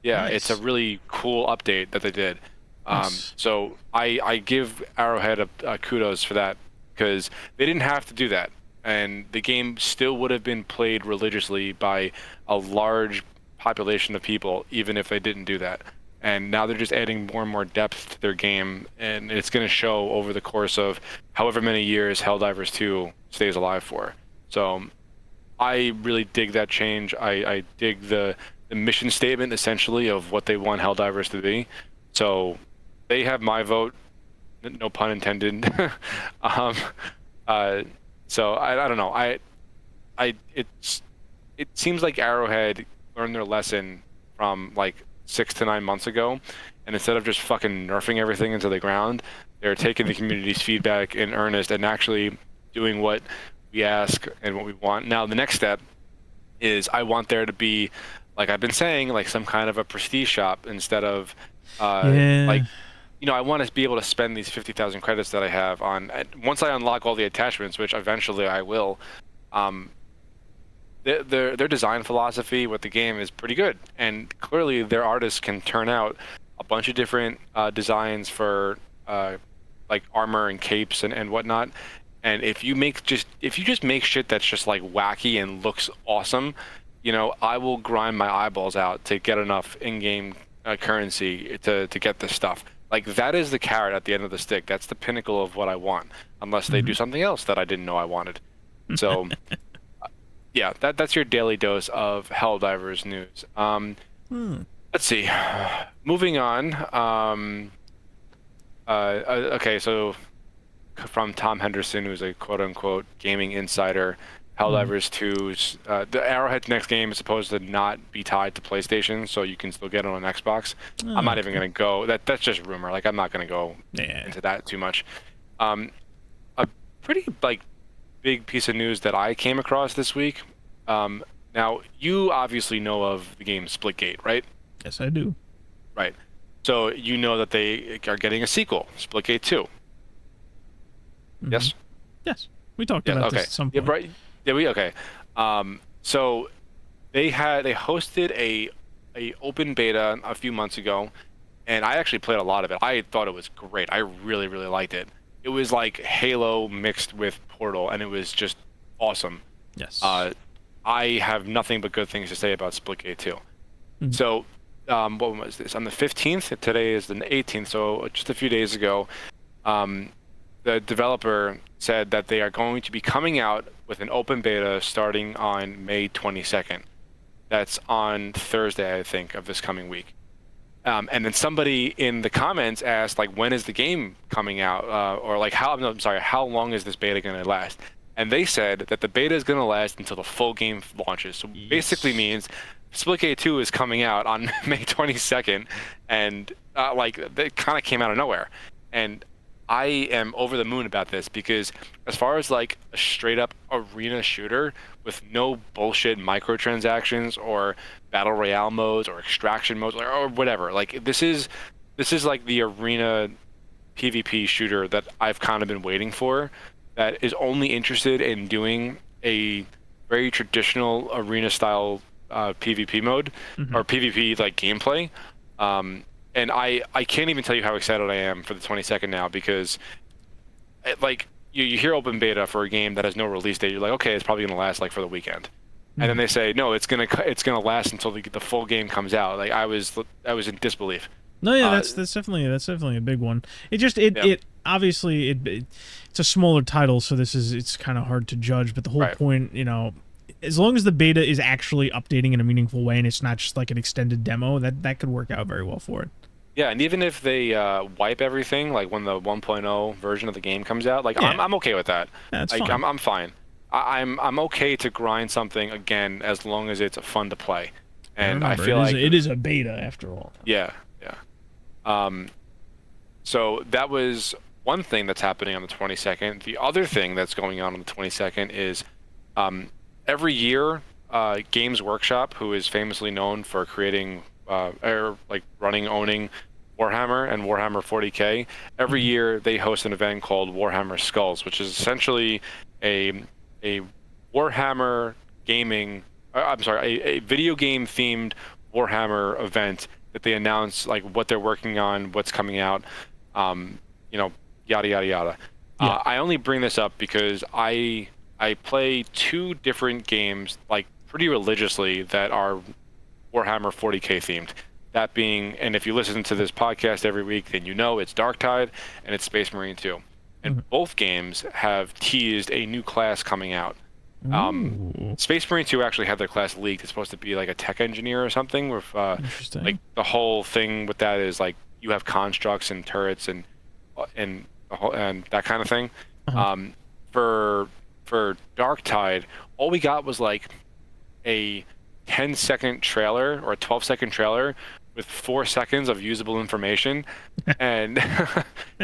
Yeah, Nice. it's a really cool update that they did. Nice. So I give Arrowhead a kudos for that, because they didn't have to do that, and the game still would have been played religiously by a large population of people, even if they didn't do that. And now they're just adding more and more depth to their game, and it's going to show over the course of however many years Helldivers 2 stays alive for. So I really dig that change. I dig the mission statement, essentially, of what they want Helldivers to be. So they have my vote, no pun intended. um, so I don't know. It seems like Arrowhead learned their lesson from like 6 to 9 months ago, and instead of just fucking nerfing everything into the ground, they're taking the community's feedback in earnest and actually doing what we ask and what we want. Now the next step is I want there to be, like I've been saying, like some kind of a prestige shop instead of Yeah. like, you know, I want to be able to spend these 50,000 credits that I have on, once I unlock all the attachments, which eventually I will. Their design philosophy with the game is pretty good, and clearly their artists can turn out a bunch of different designs for like armor and capes and whatnot. And if you just make shit that's just like wacky and looks awesome, you know, I will grind my eyeballs out to get enough in-game currency to get this stuff. Like that is the carrot at the end of the stick. That's the pinnacle of what I want, unless they do something else that I didn't know I wanted. So yeah, that's your daily dose of Helldivers news. Let's see. Moving on. Okay, so from Tom Henderson, who's a quote-unquote gaming insider, Mm. Helldivers 2's the Arrowhead's next game is supposed to not be tied to PlayStation, so you can still get it on Xbox. I'm not even Okay. gonna go. That's just rumor. Like I'm not gonna go Yeah. into that too much. Um, a pretty like big piece of news that I came across this week. Um, Now you obviously know of the game Splitgate, right? Yes, I do. Right. So you know that they are getting a sequel, Splitgate 2. Hmm. Yes? Yes. We talked Yes, about this okay. at some Yeah, point. right. Yeah, we okay. So they hosted a open beta a few months ago, and I actually played a lot of it. I thought it was great. I really, really liked it. It was like Halo mixed with Portal, and it was just awesome. Yes. Uh, I have nothing but good things to say about Splitgate 2. Mhm. So, what was this? On the 15th, today is the 18th, so just a few days ago, um, the developer said that they are going to be coming out with an open beta starting on May 22nd. That's on Thursday, I think, of this coming week. And then somebody in the comments asked, like, when is the game coming out? Or like, no, I'm sorry, how long is this beta going to last? And they said that the beta is going to last until the full game launches. So basically Yes. means Splitgate 2 is coming out on May 22nd, and like, it kind of came out of nowhere. And I am over the moon about this because as far as like a straight up arena shooter with no bullshit microtransactions or battle royale modes or extraction modes or whatever, like this is like the arena PvP shooter that I've kind of been waiting for, that is only interested in doing a very traditional arena style PvP mode Hmm. or PvP like gameplay. Um, and I can't even tell you how excited I am for the 22nd now because like you hear open beta for a game that has no release date, you're like, okay, it's probably gonna last like for the weekend. And then Hmm. they say, no, it's gonna last until the full game comes out. Like I was in disbelief. No, yeah, Uh, that's definitely a big one. It just it yeah, it obviously it's a smaller title, so it's kind of hard to judge. But the whole right. point, as long as the beta is actually updating in a meaningful way and it's not just like an extended demo, that could work out very well for it. Yeah, and even if they wipe everything, like when the 1.0 version of the game comes out, like I'm Yeah, I'm okay with that. that's Like fine. I'm fine. I'm okay to grind something again as long as it's fun to play. And And I remember, feel like it is a beta after all. yeah, yeah. Um, so that was one thing that's happening on the 22nd. The other thing that's going on the 22nd is um, every year, Games Workshop, who is famously known for creating or like running, owning Warhammer and Warhammer 40K, every Mhm. year they host an event called Warhammer Skulls, which is essentially a a Warhammer gaming, I'm sorry, a video game themed Warhammer event that they announce like what they're working on, what's coming out, um, you know, yada yada yada. Yeah. I only bring this up because I play two different games like pretty religiously that are Warhammer 40K themed. That being, and if you listen to this podcast every week, then you know it's Darktide and it's Space Marine 2. And Mhm. both games have teased a new class coming out. Um, Ooh, Space Marine 2 actually had their class leaked. It's supposed to be like a tech engineer or something with like interesting. the whole thing with that is like you have constructs and turrets and and that kind of thing. Uh-huh. Um, for Darktide, all we got was like a 10-second trailer or a 12-second trailer with 4 seconds of usable information, and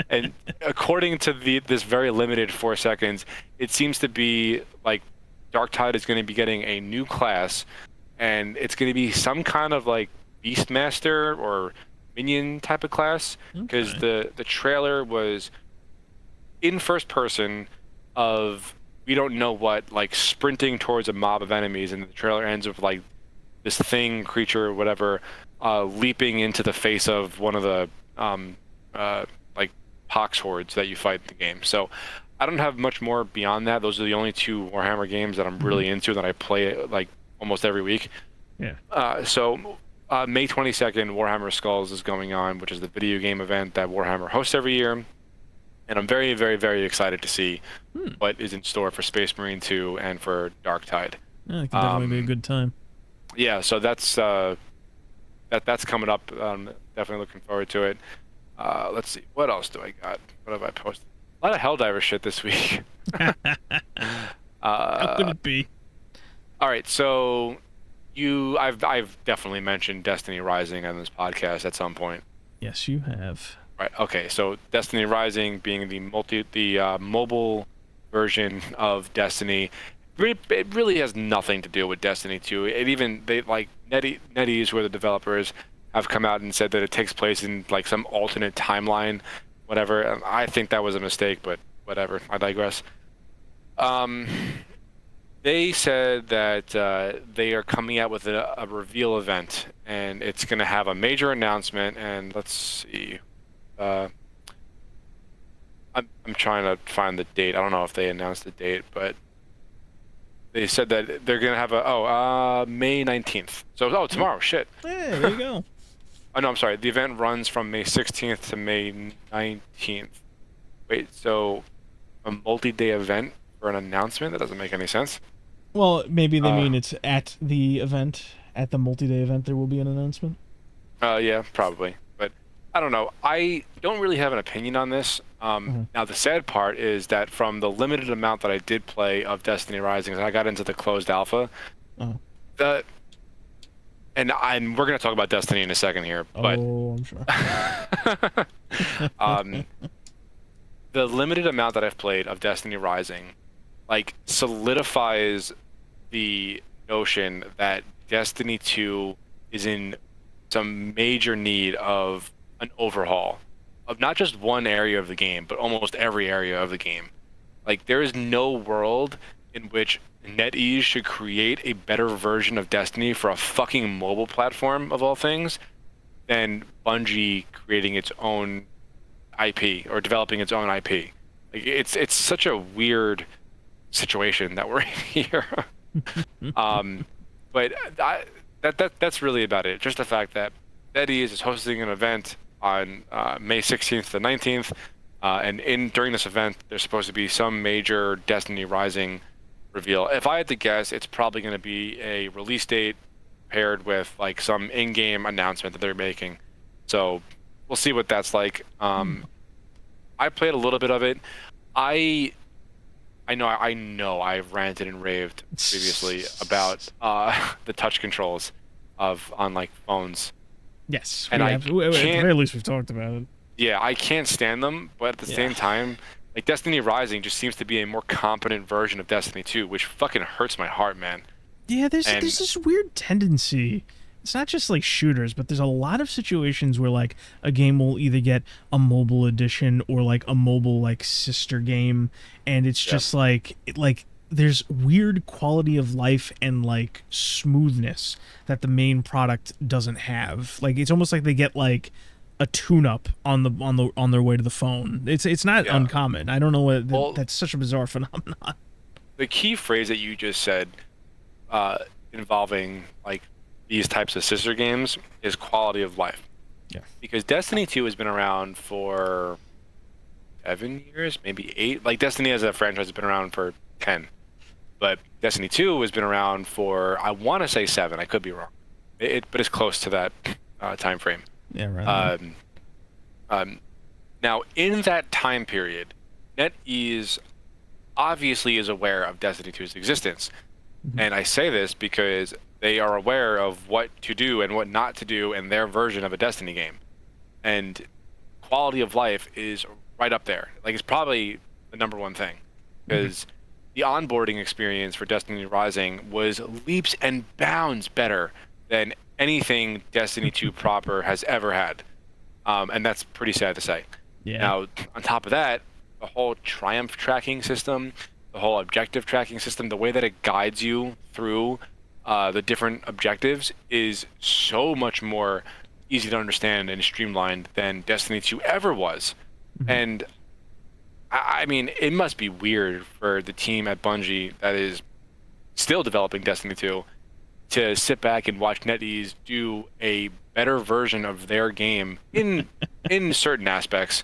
and according to this very limited 4 seconds, it seems to be like Darktide is going to be getting a new class, and it's going to be some kind of like Beastmaster or minion type of class, because Okay. the trailer was in first person of we don't know what, like sprinting towards a mob of enemies, and the trailer ends with like this thing, creature, whatever, leaping into the face of one of the um, like pox hordes that you fight in the game. So I don't have much more beyond that. Those are the only two Warhammer games that I'm Hmm. really into that I play like almost every week. Yeah. May 22nd, Warhammer Skulls is going on, which is the video game event that Warhammer hosts every year. And I'm very, very, very excited to see Hmm. what is in store for Space Marine 2 and for Darktide. Yeah, it can definitely be a Um, good time. yeah, so that's that's coming up. Definitely looking forward to it. Let's see, what else do I got? What have I posted? A lot of Helldiver shit this week. How could uh, it be? all right, so I've definitely mentioned Destiny Rising on this podcast at some point. Yes, you have. Right. Okay. So Destiny Rising being the mobile version of Destiny, it really has nothing to do with Destiny 2. It even they like NetEase, who are the developers, have come out and said that it takes place in like some alternate timeline, whatever. And I think that was a mistake, but whatever. I digress. Um, they said that they are coming out with a reveal event, and it's going to have a major announcement. And let's see. Uh, I'm trying to find the date. I don't know if they announced the date, but they said that they're gonna have May 19th. So tomorrow. Shit. Hey, there you go. Oh no, I'm sorry. The event runs from May 16th to May 19th. Wait, so a multi-day event for an announcement? That doesn't make any sense. Well, maybe they Uh, mean it's at the event, at the multi-day event. There will be an announcement. yeah, probably. But I don't know. I don't really have an opinion on this. Mhm. Now, the sad part is that from the limited amount that I did play of Destiny Rising, I got into the closed alpha. Uh-huh. The we're gonna talk about Destiny in a second here, but Oh, I'm sure. um, the limited amount that I've played of Destiny Rising, like, solidifies the notion that Destiny 2 is in some major need of an overhaul of not just one area of the game, but almost every area of the game. Like, there is no world in which NetEase should create a better version of Destiny for a fucking mobile platform of all things than Bungie creating its own IP or developing its own IP. Like, it's such a weird situation that we're in here. um, but that's really about it. Just the fact that NetEase is hosting an event on May 16th to 19th, and during this event, there's supposed to be some major Destiny Rising reveal. If I had to guess, it's probably going to be a release date paired with like some in-game announcement that they're making. So we'll see what that's like. I played a little bit of it. I know I've ranted and raved previously about the touch controls on like phones, Yes, and I at the can't. very least we've talked about it. Yeah, I can't stand them, but at the Yeah. same time, like, Destiny Rising just seems to be a more competent version of Destiny 2, which fucking hurts my heart, man. Yeah, there's And this weird tendency. It's not just like shooters, but there's a lot of situations where like a game will either get a mobile edition or like a mobile like sister game, and it's Yeah. just like there's weird quality of life and like smoothness that the main product doesn't have. Like it's almost like they get like a tune-up on their way to the phone. It's not Yeah. uncommon. I don't know what Well, that's such a bizarre phenomenon. the key phrase that you just said, involving like these types of sister games, is quality of life. Yeah. Because Destiny 2 has been around for 7 years, maybe 8. Like, Destiny as a franchise has been around for 10. But Destiny 2 has been around for, I want to say 7. I could be wrong. But it's close to that time frame. Yeah, right. Now, in that time period, NetEase obviously is aware of Destiny 2's existence. And I say this because they are aware of what to do and what not to do in their version of a Destiny game. And quality of life is right up there. Like, it's probably the number one thing. Because the onboarding experience for Destiny Rising was leaps and bounds better than anything Destiny 2 proper has ever had. And that's pretty sad to say. Yeah. Now, on top of that, the whole Triumph tracking system, the whole objective tracking system, the way that it guides you through the different objectives is so much more easy to understand and streamlined than Destiny 2 ever was. And I mean, it must be weird for the team at Bungie that is still developing Destiny 2 to sit back and watch NetEase do a better version of their game in certain aspects,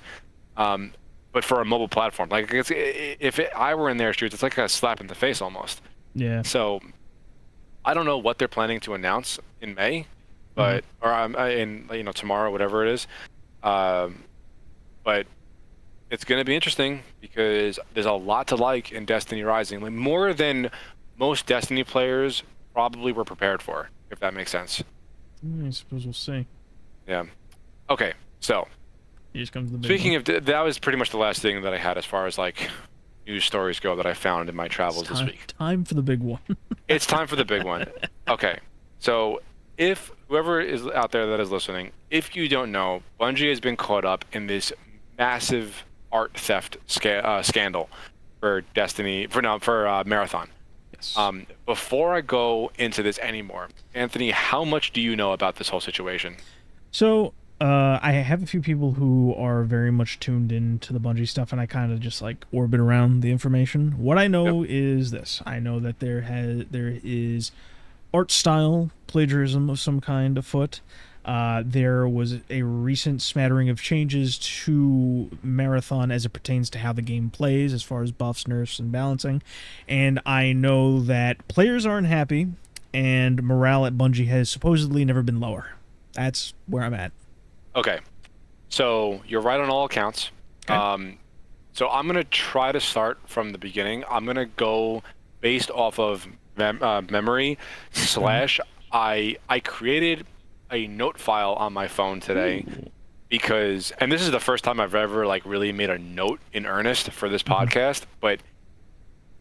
but for a mobile platform. Like, I were in their shoes, it's like a slap in the face almost. Yeah. So I don't know what they're planning to announce in May, but or in tomorrow, whatever it is. Um, but it's going to be interesting because there's a lot to like in Destiny Rising, like more than most Destiny players probably were prepared for, if that makes sense. I suppose we'll see. Yeah. Okay. So Here comes the big speaking one. of, that was pretty much the last thing that I had as far as like news stories go that I found in my travels this week. Time for the big one. It's time for the big one. Okay. So if whoever is out there that is listening, if you don't know, Bungie has been caught up in this massive art theft scandal for Destiny, for Marathon. Yes. Before I go into this anymore, Anthony, how much do you know about this whole situation? So, I have a few people who are very much tuned into the Bungie stuff, and I kind of just like orbit around the information. What I know is this: I know that there is art style plagiarism of some kind afoot. There was a recent smattering of changes to Marathon as it pertains to how the game plays, as far as buffs, nerfs, and balancing. And I know that players aren't happy, and morale at Bungie has supposedly never been lower. That's where I'm at. Okay, so you're right on all accounts. Okay. So I'm gonna try to start from the beginning. I'm gonna go based off of memory slash I created a note file on my phone today because, and this is the first time I've ever like really made a note in earnest for this podcast, but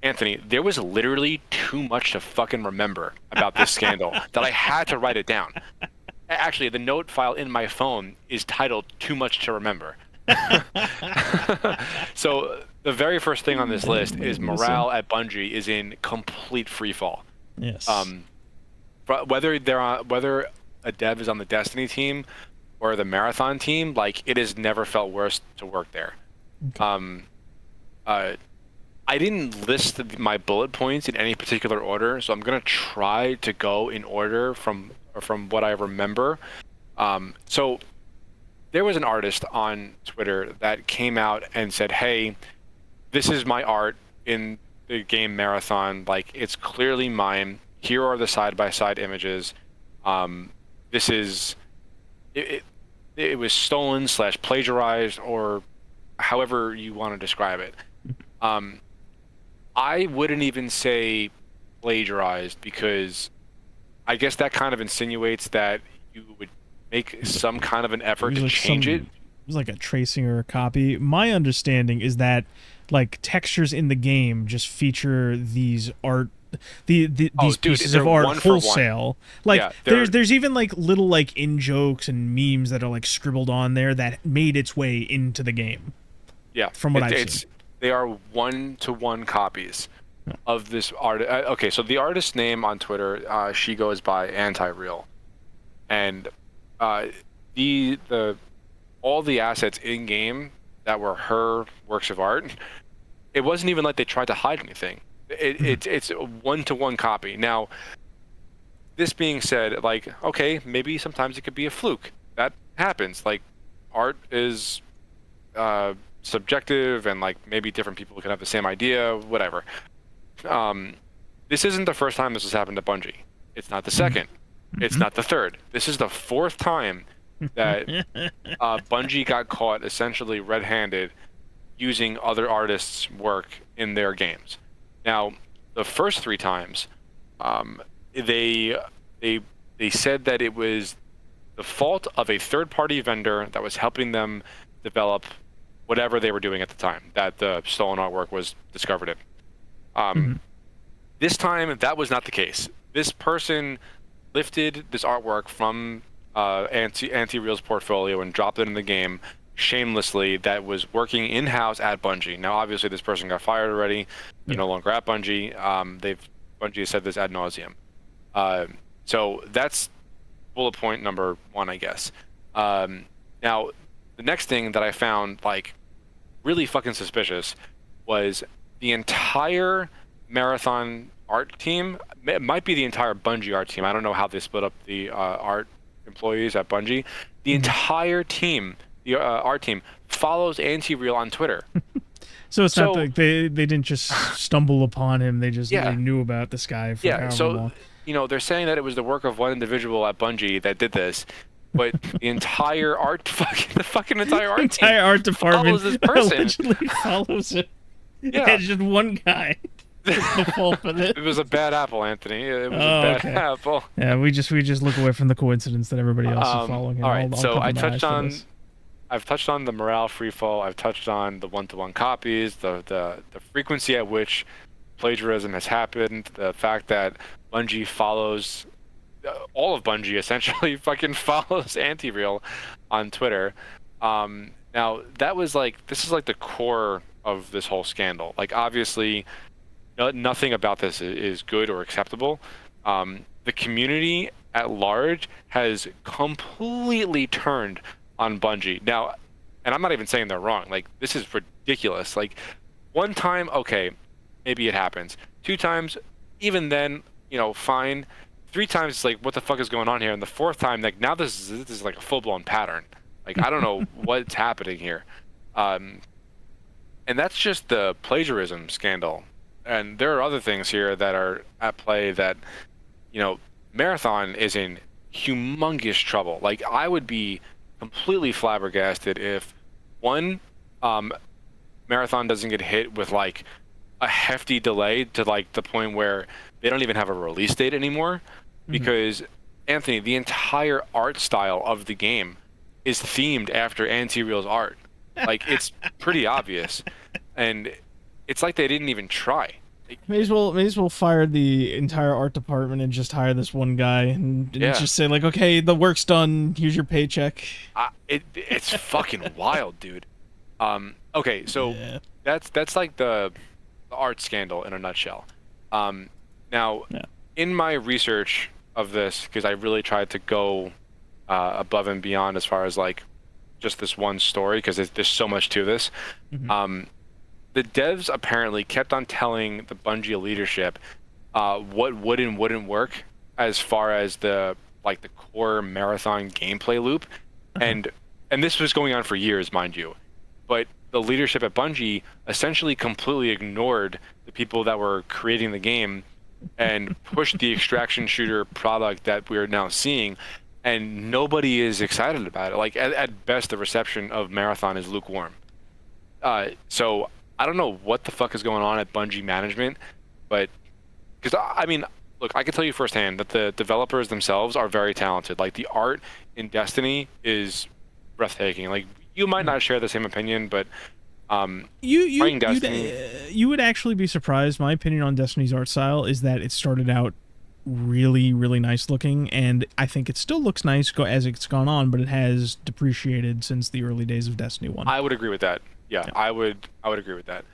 Anthony, there was literally too much to fucking remember about this scandal that I had to write it down. Actually, the note file in my phone is titled Too Much to Remember. So the very first thing on this list is morale at Bungie is in complete free fall. Yes. Whether a dev is on the Destiny team or the Marathon team, like it has never felt worse to work there. Okay. I didn't list my bullet points in any particular order, so I'm gonna try to go in order from what I remember. So there was an artist on Twitter that came out and said, "Hey, this is my art in the game Marathon. Like it's clearly mine. Here are the side-by-side images. This is it was stolen / plagiarized or however you want to describe it." I wouldn't even say plagiarized because I guess that kind of insinuates that you would make some kind of an effort to change it. It was like a tracing or a copy. My understanding is that like textures in the game just feature these art these pieces of art wholesale. Like yeah, there's even like little like in jokes and memes that are like scribbled on there that made its way into the game. Yeah, from what I've seen. They are 1-to-1 copies of this art. Okay, so the artist's name on Twitter, she goes by Anti-Real, and all the assets in game that were her works of art, it wasn't even like they tried to hide anything. It's a 1-to-1 copy. Now, this being said, like okay, maybe sometimes it could be a fluke. That happens. Like art is subjective and like maybe different people can have the same idea, whatever. This isn't the first time this has happened to Bungie. It's not the second. It's not the third. This is the fourth time that Bungie got caught essentially red-handed using other artists' work in their games. Now, the first 3 times, they said that it was the fault of a third-party vendor that was helping them develop whatever they were doing at the time that the stolen artwork was discovered in. This time, that was not the case. This person lifted this artwork from Anti-Real's portfolio and dropped it in the game shamelessly that was working in-house at Bungie. Now, obviously, this person got fired already. They're no longer at Bungie. Bungie has said this ad nauseum. So that's bullet point number 1, I guess. Now, the next thing that I found, like, really fucking suspicious was the entire Marathon art team. It might be the entire Bungie art team. I don't know how they split up the art employees at Bungie. The entire team, the art team, follows Anti-Real on Twitter. So it's not like they didn't just stumble upon him. They just they knew about this guy for however long. they're saying that it was the work of one individual at Bungie that did this, but the entire art, the fucking entire The art team entire art department follows this person. allegedly follows it. Yeah. It's just one guy. The fault for it. It was a bad apple, Anthony. It was Oh, a bad okay. apple. Yeah, we just look away from the coincidence that everybody else is following him. All right, I'll so cover my eyes for this. I've touched on the morale freefall. I've touched on the one-to-one copies, the frequency at which plagiarism has happened, the fact that Bungie follows, all of Bungie essentially fucking follows Anti-Real on Twitter. Now this is like the core of this whole scandal. Like obviously, nothing about this is good or acceptable. The community at large has completely turned on Bungie now, and I'm not even saying they're wrong. Like this is ridiculous. Like one time, okay, maybe it happens. Two times, even then, fine. Three times, it's like, what the fuck is going on here? And the fourth time, like now this is like a full-blown pattern. Like I don't know what's happening here. And that's just the plagiarism scandal. And there are other things here that are at play that, Marathon is in humongous trouble. Like I would be completely flabbergasted if one, Marathon doesn't get hit with like a hefty delay to like the point where they don't even have a release date anymore. Because Anthony, the entire art style of the game is themed after Anti-Real's art. Like it's pretty obvious, and it's like they didn't even try. May as well fire the entire art department and just hire this one guy and just say like, okay, the work's done. Here's your paycheck. It's fucking wild, dude. Okay, so that's like the art scandal in a nutshell. Now, in my research of this, because I really tried to go above and beyond as far as like just this one story, because there's so much to this. The devs apparently kept on telling the Bungie leadership what would and wouldn't work as far as the core Marathon gameplay loop, and this was going on for years, mind you. But the leadership at Bungie essentially completely ignored the people that were creating the game and pushed the extraction shooter product that we're now seeing, and nobody is excited about it. Like at best, the reception of Marathon is lukewarm. So I don't know what the fuck is going on at Bungie management, but because I mean, look, I can tell you firsthand that the developers themselves are very talented. Like the art in Destiny is breathtaking. Like you might not share the same opinion, but you would actually be surprised. My opinion on Destiny's art style is that it started out really, really nice looking, and I think it still looks nice as it's gone on, but it has depreciated since the early days of Destiny 1. I would agree with that. Yeah. I would agree with that.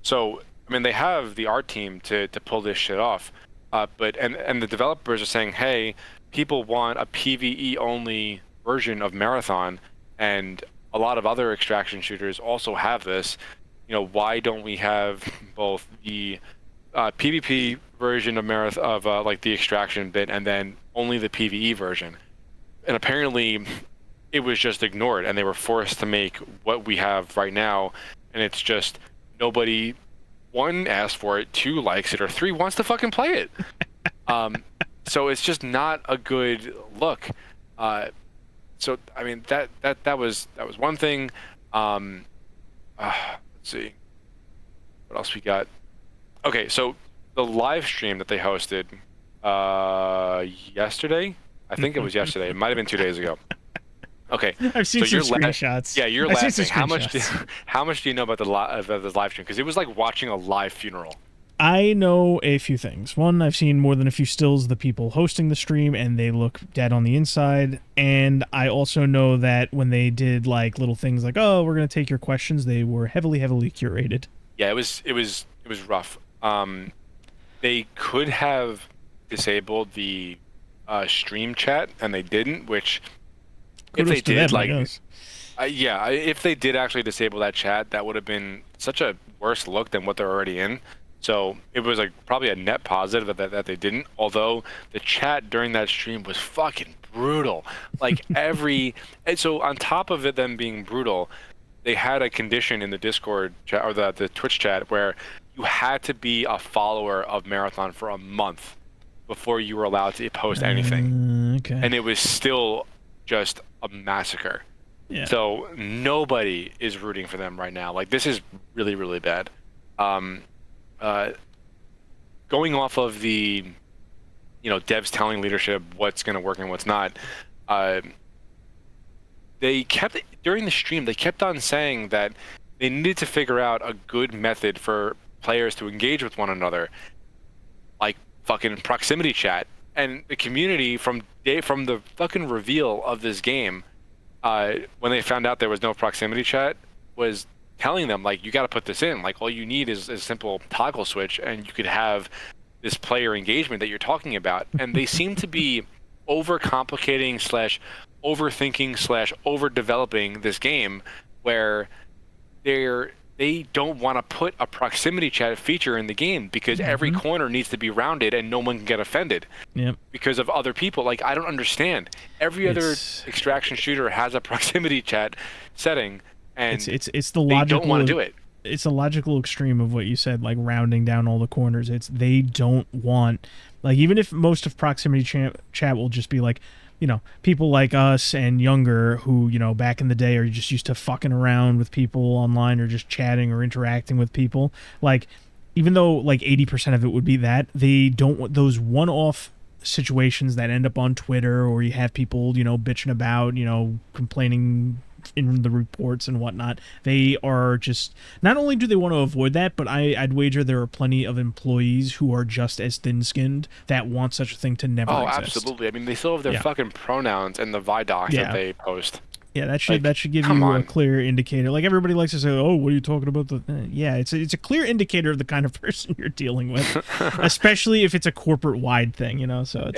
So I mean, they have the art team to pull this shit off, but the developers are saying, hey, people want a PvE only version of Marathon, and a lot of other extraction shooters also have this. Why don't we have both the PvP version of Marathon of like the extraction bit, and then only the PvE version? And apparently it was just ignored, and they were forced to make what we have right now, and it's just nobody, one, asked for it, two, likes it, or three, wants to fucking play it. So it's just not a good look. So I mean that was one thing. Let's see what else we got. Okay, so the live stream that they hosted yesterday, I think it was yesterday. It might have been 2 days ago. Okay, I've seen some screenshots. Yeah, you're laughing. How much do you know about the live stream? Because it was like watching a live funeral. I know a few things. One, I've seen more than a few stills of the people hosting the stream, and they look dead on the inside. And I also know that when they did like little things like, "Oh, we're gonna take your questions," they were heavily curated. Yeah, it was rough. They could have disabled the stream chat, and they didn't. Which, if they did, if they did actually disable that chat, that would have been such a worse look than what they're already in. So it was like probably a net positive that they didn't. Although the chat during that stream was fucking brutal. Like and so on top of it them being brutal, they had a condition in the Discord chat or the Twitch chat where you had to be a follower of Marathon for a month before you were allowed to post anything, Okay. and it was still just a massacre. Yeah. So nobody is rooting for them right now. Like, this is really, really bad. Um, uh, Going off of the, devs telling leadership what's going to work and what's not, uh, they kept, during the stream, they kept on saying that they needed to figure out a good method for players to engage with one another, like fucking proximity chat. And the community from the fucking reveal of this game, when they found out there was no proximity chat, was telling them, like, you got to put this in. Like, all you need is a simple toggle switch, and you could have this player engagement that you're talking about. And they seem to be overcomplicating / overthinking / overdeveloping this game, where they don't want to put a proximity chat feature in the game because every corner needs to be rounded and no one can get offended because of other people. Like, I don't understand. Every other extraction shooter has a proximity chat setting, and it's the they logical, don't want to do it. It's a logical extreme of what you said, like rounding down all the corners. They don't want, like, even if most of proximity chat will just be like, people like us and younger who, back in the day are just used to fucking around with people online or just chatting or interacting with people. Like, even though like 80% of it would be that, they don't want those one-off situations that end up on Twitter, or you have people, bitching about, complaining in the reports and whatnot. They are just, not only do they want to avoid that, but I'd wager there are plenty of employees who are just as thin-skinned that want such a thing to never exist. Absolutely. I mean, they still have their fucking pronouns and the Vidocs that they post. Yeah, that should give you a clear indicator. Like, everybody likes to say, "Oh, what are you talking about?" Yeah, it's a clear indicator of the kind of person you're dealing with, especially if it's a corporate-wide thing. So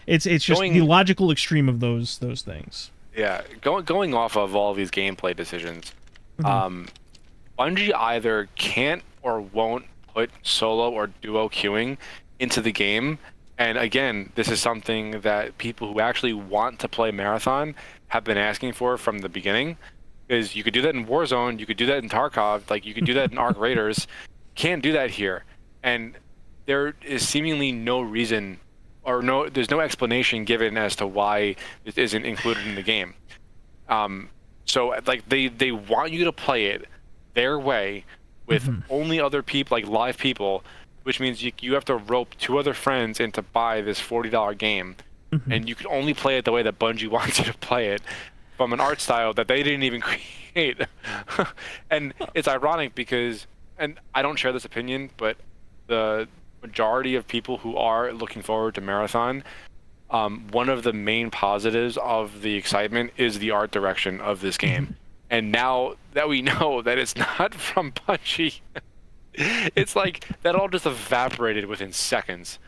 it's just the logical extreme of those things. Yeah, going off of all these gameplay decisions, Bungie either can't or won't put solo or duo queuing into the game. And again, this is something that people who actually want to play Marathon have been asking for from the beginning. Because you could do that in Warzone, you could do that in Tarkov, like you could do that in Arc Raiders. Can't do that here. And there is seemingly no reason, or there's no explanation given as to why it isn't included in the game. So like they want you to play it their way with only other people, like live people, which means you have to rope 2 other friends in to buy this $40 game, and you can only play it the way that Bungie wants you to play it, from an art style that they didn't even create. And it's ironic because, and I don't share this opinion, but the majority of people who are looking forward to Marathon, one of the main positives of the excitement is the art direction of this game. And now that we know that it's not from Bungie, it's like that all just evaporated within seconds.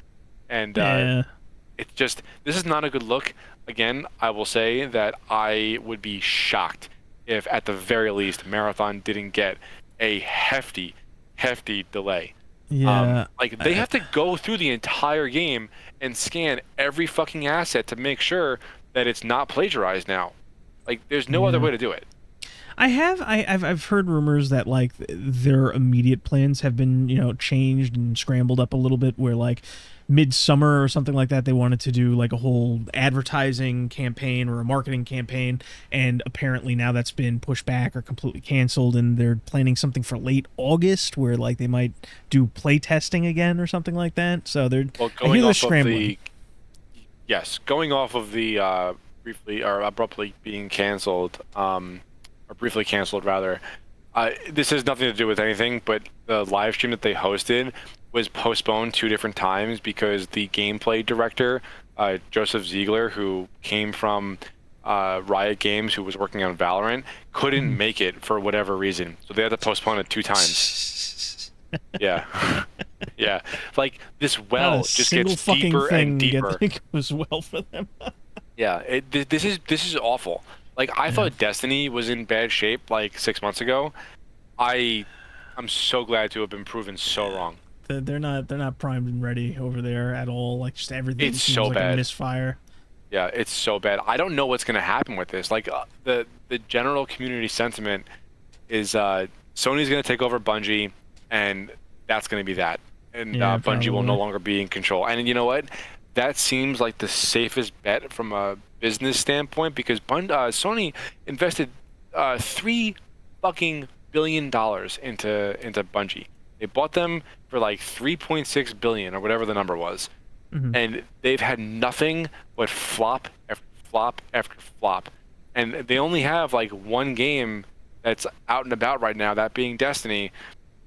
And it's just, this is not a good look. Again, I will say that I would be shocked if at the very least Marathon didn't get a hefty delay. Like, they have to go through the entire game and scan every fucking asset to make sure that it's not plagiarized now. Like, there's no other way to do it. I've heard rumors that, like, their immediate plans have been, changed and scrambled up a little bit, where, like, midsummer or something like that, they wanted to do like a whole advertising campaign or a marketing campaign, and apparently now that's been pushed back or completely canceled, and they're planning something for late August where like they might do play testing again or something like that. So they're scrambling. Going off of the briefly or abruptly being canceled, or briefly canceled rather, this has nothing to do with anything, but the live stream that they hosted was postponed 2 different times because the gameplay director, Joseph Ziegler, who came from Riot Games, who was working on Valorant, couldn't make it for whatever reason. So they had to postpone it 2 times. Yeah. Yeah. Like, this well just gets deeper and deeper. Goes well for them. Yeah. This is awful. Like, I thought Destiny was in bad shape like 6 months ago. I'm so glad to have been proven so wrong. They're not primed and ready over there at all. Like, just everything seems so like bad. A misfire. Yeah, it's so bad. I don't know what's going to happen with this. Like, the general community sentiment is Sony's going to take over Bungie, and that's going to be that. and Yeah, Bungie will no probably. longer be in control. And you know what? That seems like the safest bet from a business standpoint because Sony invested $3 fucking billion into Bungie. They bought them for like 3.6 billion or whatever the number was, Hmm. and they've had nothing but flop after flop after flop. And they only have like one game that's out and about right now, that being Destiny.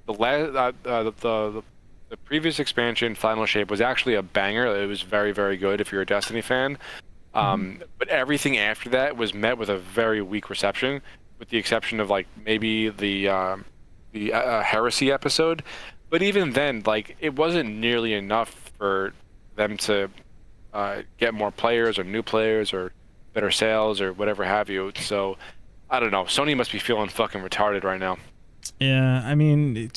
The previous expansion, Final Shape, was actually a banger. It was very, very good if you're a Destiny fan. Hmm. But everything after that was met with a very weak reception, with the exception of like maybe the Heresy episode. But even then, like it wasn't nearly enough for them to get more players or new players or better sales or whatever have you. So I don't know. Sony must be feeling fucking retarded right now. Yeah, I mean,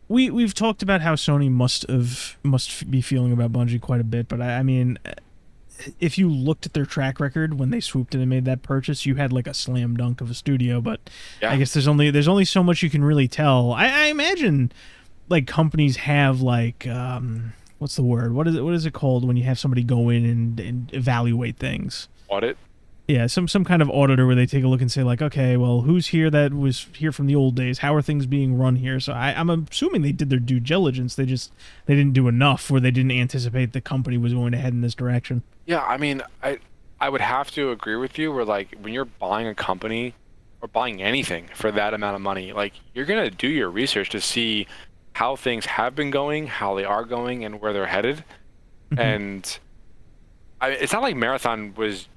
we've talked about how Sony must be feeling about Bungie quite a bit, but I mean, if you looked at their track record when they swooped in and made that purchase, you had like a slam dunk of a studio. But I Yeah. guess there's only so much you can really tell. I imagine like companies have like what's the word? What is it called when you have somebody go in and evaluate things? Audit. Yeah, some kind of auditor where they take a look and say like, okay, well, who's here that was here from the old days? How are things being run here? So I'm assuming they did their due diligence. They didn't do enough, or they didn't anticipate the company was going to head in this direction. Yeah, I mean, I would have to agree with you where like when you're buying a company or buying anything for that amount of money, like you're gonna do your research to see how things have been going, how they are going, and where they're headed. Hmm. And it's not like Marathon was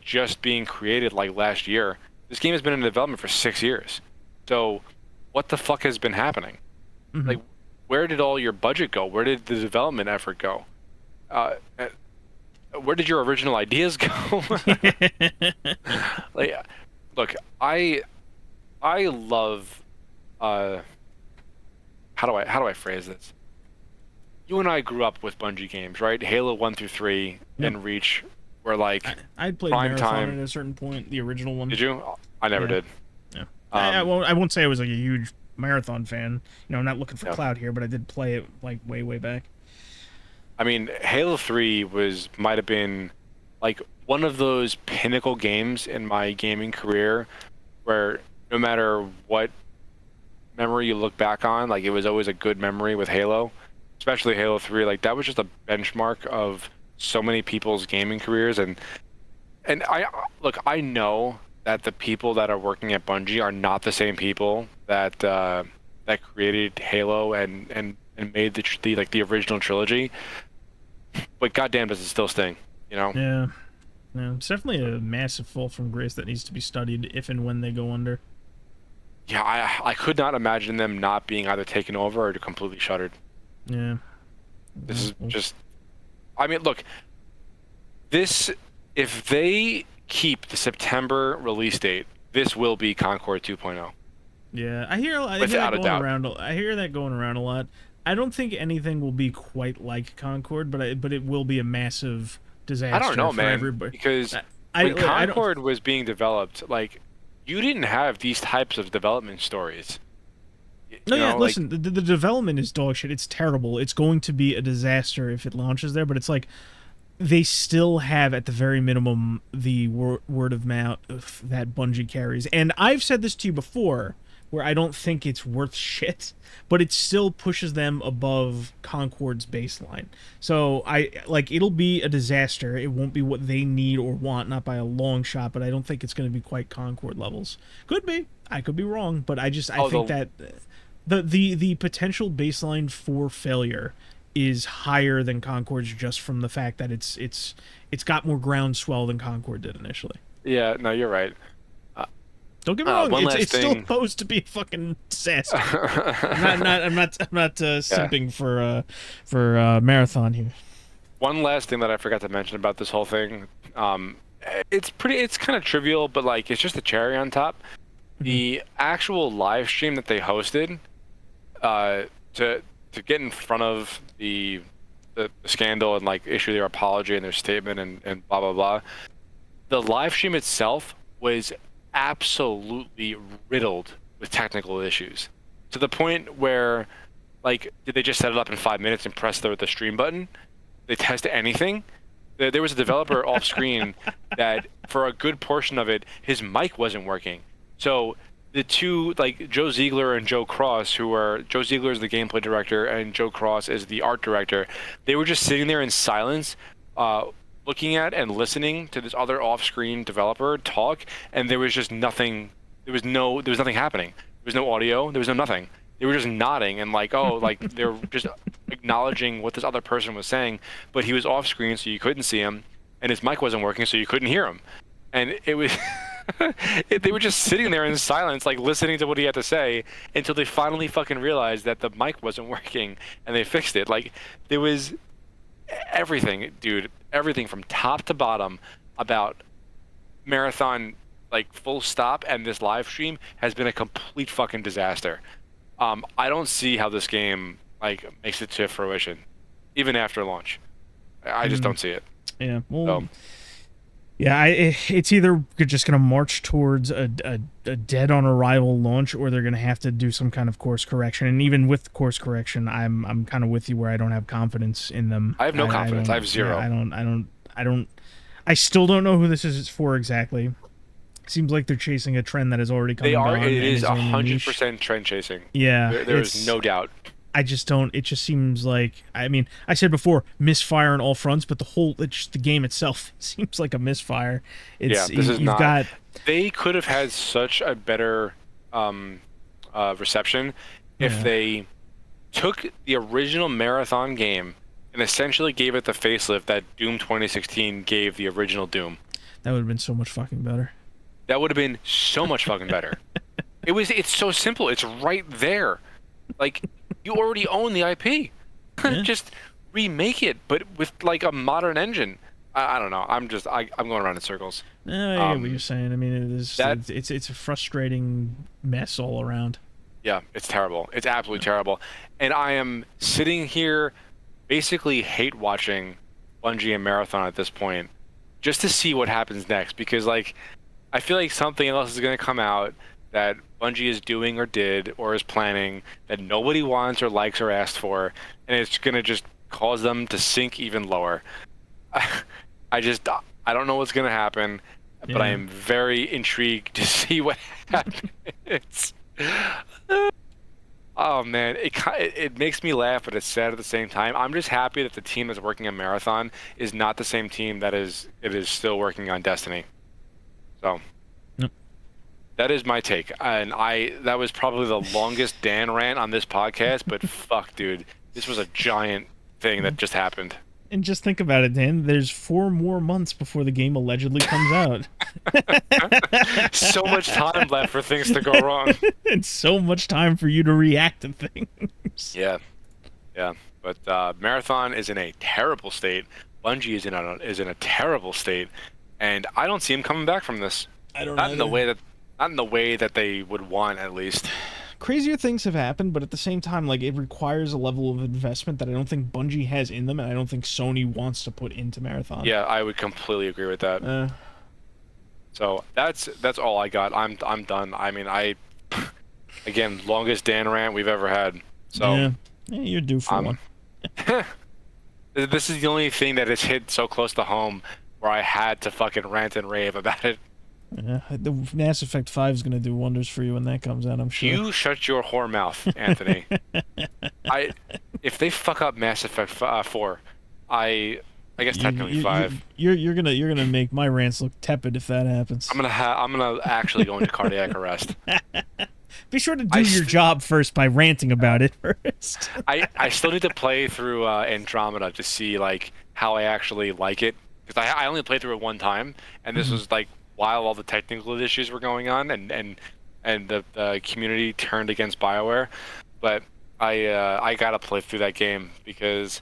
just being created like last year. This game has been in development for 6 years. So what the fuck has been happening? Hmm. Like, where did all your budget go? Where did the development effort go? Uh, where did your original ideas go? Like, look, I love uh how do I phrase this? You and I grew up with Bungie games, right? Halo 1 through 3 Yep. and Reach were like I played prime Marathon at time. a certain point, the original one. Did you? I never Yeah, did. yeah. I Um, won't I won't say I was like a huge Marathon fan. I'm not looking for yeah. clout here, but I did play it like way back. I mean, Halo 3 was might have been like one of those pinnacle games in my gaming career where no matter what memory you look back on, like it was always a good memory with Halo, especially Halo 3. Like that was just a benchmark of so many people's gaming careers. And I look, I know that the people that are working at Bungie are not the same people that created Halo and made the like the original trilogy. But goddamn, does it still sting, you know? Yeah. Yeah, it's definitely a massive fall from grace that needs to be studied if and when they go under. Yeah, I could not imagine them not being either taken over or completely shuttered. Yeah. This is Well, just, I mean, look, this if they keep the September release date, this will be Concord 2.0 yeah, I hear that without a going doubt. around. I hear that going around a lot. I don't think anything will be quite like Concord, but it will be a massive I don't disaster know, for man, everybody. because when I don't. Concord was being developed, like you didn't have these types of development stories. No, You yeah. know, like Listen, the development is dog shit. It's terrible. It's going to be a disaster if it launches there. But it's like they still have, at the very minimum, the word of mouth that Bungie carries. And I've said this to you before, where I don't think it's worth shit, but it still pushes them above Concord's baseline. So I like it'll be a disaster. It won't be what they need or want, not by a long shot. But I don't think it's going to be quite Concord levels. Could be. I could be wrong, but I oh think the that the potential baseline for failure is higher than Concord's just from the fact that it's got more groundswell than Concord did initially. yeah, no, you're right. Uh, Don't get me wrong, one last it's still thing. supposed to be a fucking disaster. I'm not Yeah. simping for Marathon here. One last thing that I forgot to mention about this whole thing. Um, it's kind of trivial, but like it's just a cherry on top. Hmm. The actual live stream that they hosted, uh, to get in front of the scandal and like issue their apology and their statement and blah blah blah. The live stream itself was absolutely riddled with technical issues to the point where Like, did they just set it up in 5 minutes and press the stream button? They test anything? There was a developer off screen that for a good portion of it, his mic wasn't working. So the two, like Joe Ziegler and Joe Cross, Joe Ziegler is the gameplay director and Joe Cross is the art director, they were just sitting there in silence, looking at and listening to this other off-screen developer talk, and there was just nothing. There was nothing happening. There was no audio. There was no nothing. They were just nodding and like, oh, like they're just acknowledging what this other person was saying, but he was off screen, so you couldn't see him, and his mic wasn't working, so you couldn't hear him. And it was, they were just sitting there in silence, like listening to what he had to say, until they finally fucking realized that the mic wasn't working, and they fixed it. Like, there was everything, dude, everything from top to bottom about Marathon, like full stop, and this live stream has been a complete fucking disaster. I don't see how this game like makes it to fruition, even after launch. I just don't see it. Yeah. Well, yeah. It's either just gonna march towards a dead on arrival launch, or they're gonna have to do some kind of course correction. And even with course correction, I'm kind of with you where I don't have confidence in them. I have no confidence. I have zero. Yeah, I still don't know who this is for exactly. Seems like they're chasing a trend that has already come. They are. It is 100% trend chasing. Yeah, there is no doubt. I just don't. It just seems like. I mean, I said before, misfire on all fronts, but the game itself seems like a misfire. This is not. They could have had such a better reception if they took the original Marathon game and essentially gave it the facelift that Doom 2016 gave the original Doom. That would have been so much fucking better. That would have been so much fucking better. It's so simple. It's right there. Like, you already own the IP. Yeah. Just remake it, but with like a modern engine. I don't know. I'm going around in circles. No, I get what you're saying. I mean, it's a frustrating mess all around. Yeah, it's terrible. It's absolutely terrible. And I am sitting here basically hate watching Bungie and Marathon at this point just to see what happens next, because like I feel like something else is going to come out that Bungie is doing or did or is planning that nobody wants or likes or asked for, and it's going to just cause them to sink even lower. I don't know what's going to happen, but I am very intrigued to see what happens. Oh man, it makes me laugh, but it's sad at the same time. I'm just happy that the team that's working on Marathon is not the same team that is still working on Destiny. So, that is my take, and that was probably the longest Dan rant on this podcast. But fuck, dude, this was a giant thing that just happened. And just think about it, Dan. There's 4 more months before the game allegedly comes out. So much time left for things to go wrong, and so much time for you to react to things. Yeah. But Marathon is in a terrible state. Bungie is in a terrible state. And I don't see him coming back from this. I don't know. Not in the way that they would want, at least. Crazier things have happened, but at the same time, like, it requires a level of investment that I don't think Bungie has in them, and I don't think Sony wants to put into Marathon. Yeah, I would completely agree with that. So that's all I got. I'm done. I mean, again, longest Dan rant we've ever had. So yeah, you're due for one. This is the only thing that has hit so close to home where I had to fucking rant and rave about it. Yeah, the Mass Effect 5 is going to do wonders for you when that comes out, I'm sure. You shut your whore mouth, Anthony. If they fuck up Mass Effect 4, I guess technically 5. You're gonna make my rants look tepid if that happens. I'm gonna actually go into cardiac arrest. Be sure to do your job first by ranting about it first. I still need to play through Andromeda to see like how I actually like it, because I only played through it one time, and this was like while all the technical issues were going on, and the community turned against BioWare. But I gotta play through that game because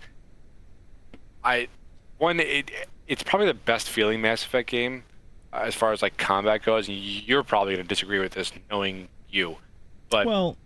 it's probably the best feeling Mass Effect game as far as like combat goes. You're probably gonna disagree with this, knowing you. But well,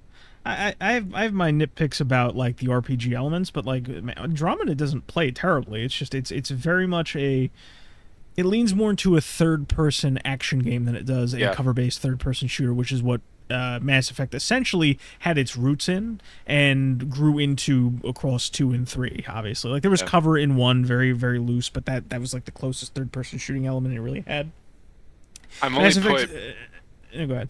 I have my nitpicks about like the RPG elements, but like Andromeda doesn't play terribly. It's just it's very much it leans more into a third-person action game than it does a cover-based third-person shooter, which is what Mass Effect essentially had its roots in and grew into across 2 and 3. Obviously, like there was Yeah. cover in 1, very very loose, but that was like the closest third person shooting element it really had. I've only Mass Effect. put Go ahead.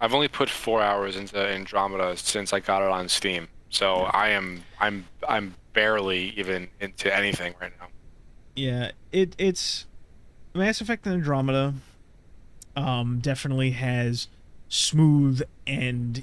I've only put 4 hours into Andromeda since I got it on Steam. So Yeah. I'm barely even into anything right now. Yeah, it's Mass Effect Andromeda. Definitely has smooth and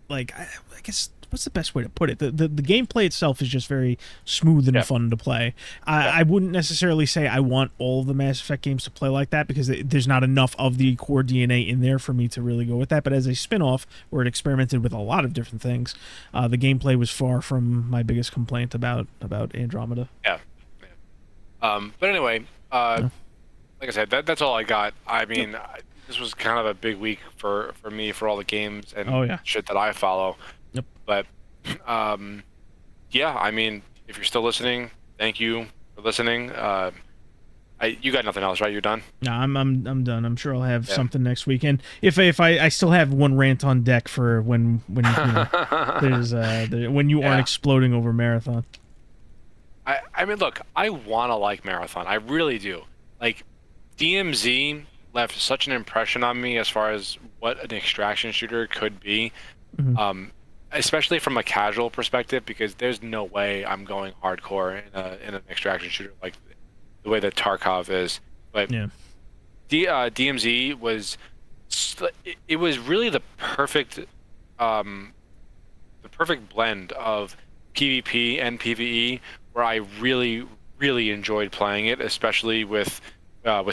like I guess what's the best way to put it? The gameplay itself is just very smooth and Yeah. fun to play. Yeah. I wouldn't necessarily say I want all of the Mass Effect games to play like that because there's not enough of the core DNA in there for me to really go with that. But as a spin-off where it experimented with a lot of different things, the gameplay was far from my biggest complaint about Andromeda. Yeah. But anyway, Yeah. like I said, that's all I got. I mean, this was kind of a big week for me for all the games and Oh, yeah. shit that I follow. Yep. But yeah, I mean, if you're still listening, thank you for listening. You got nothing else, right? You're done? No, I'm done. I'm sure I'll have Yeah. something next week. And if I still have one rant on deck for when there's when you aren't Yeah. exploding over marathon. I mean, look, I want to like Marathon. I really do. Like, DMZ left such an impression on me as far as what an extraction shooter could be, Mhm. especially from a casual perspective, because there's no way I'm going hardcore in an extraction shooter like the way that Tarkov is. But Yeah. DMZ was it was really the perfect blend of PvP and PvE, where I really, really enjoyed playing it, especially with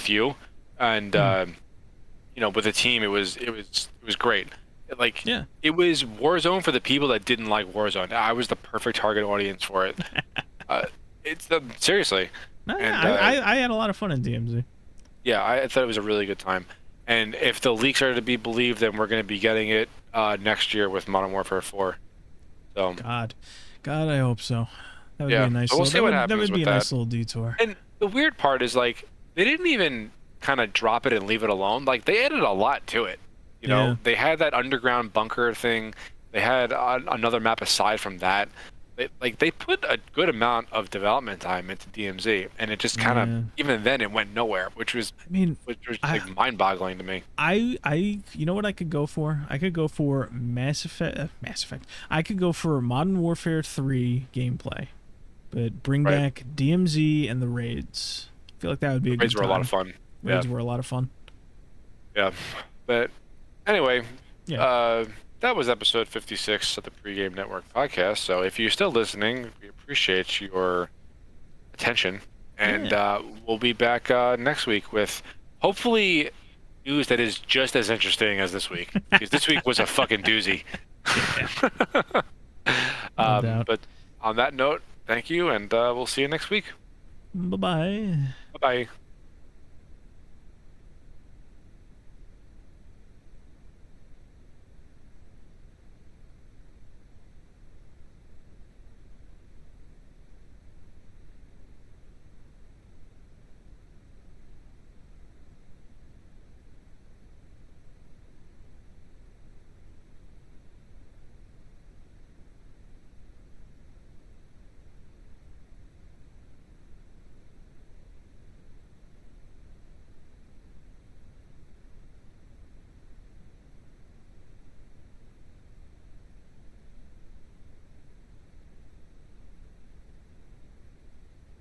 you, and with the team. It was great. Like, Yeah. it was Warzone for the people that didn't like Warzone. I was the perfect target audience for it. uh, seriously, No, and yeah, I had a lot of fun in DMZ. yeah, I thought it was a really good time. And if the leaks are to be believed, then we're going to be getting it next year with Modern Warfare 4. So. God, I hope so. That would Yeah, be a nice. so we'll little, see what that happens would be with a nice that. little detour. And the weird part is, like, they didn't even kind of drop it and leave it alone. Like, they added a lot to it. You know, Yeah. they had that underground bunker thing. They had another map aside from that. They put a good amount of development time into DMZ, and it just kind of, Yeah. even then, it went nowhere, which was I mean, like mind-boggling to me. you know what I could go for? I could go for Mass Effect. I could go for Modern Warfare 3 gameplay, but bring Right. back DMZ and the raids. I feel like that would be a Raids good were a time. lot of fun. Raids were a lot of fun. Yeah. But anyway, Yeah. that was episode 56 of the Pregame Network podcast. So if you're still listening, we appreciate your attention. And we'll be back next week with hopefully news that is just as interesting as this week. Because this week was a fucking doozy. No doubt. But on that note, thank you, and we'll see you next week. Bye bye. Bye-bye.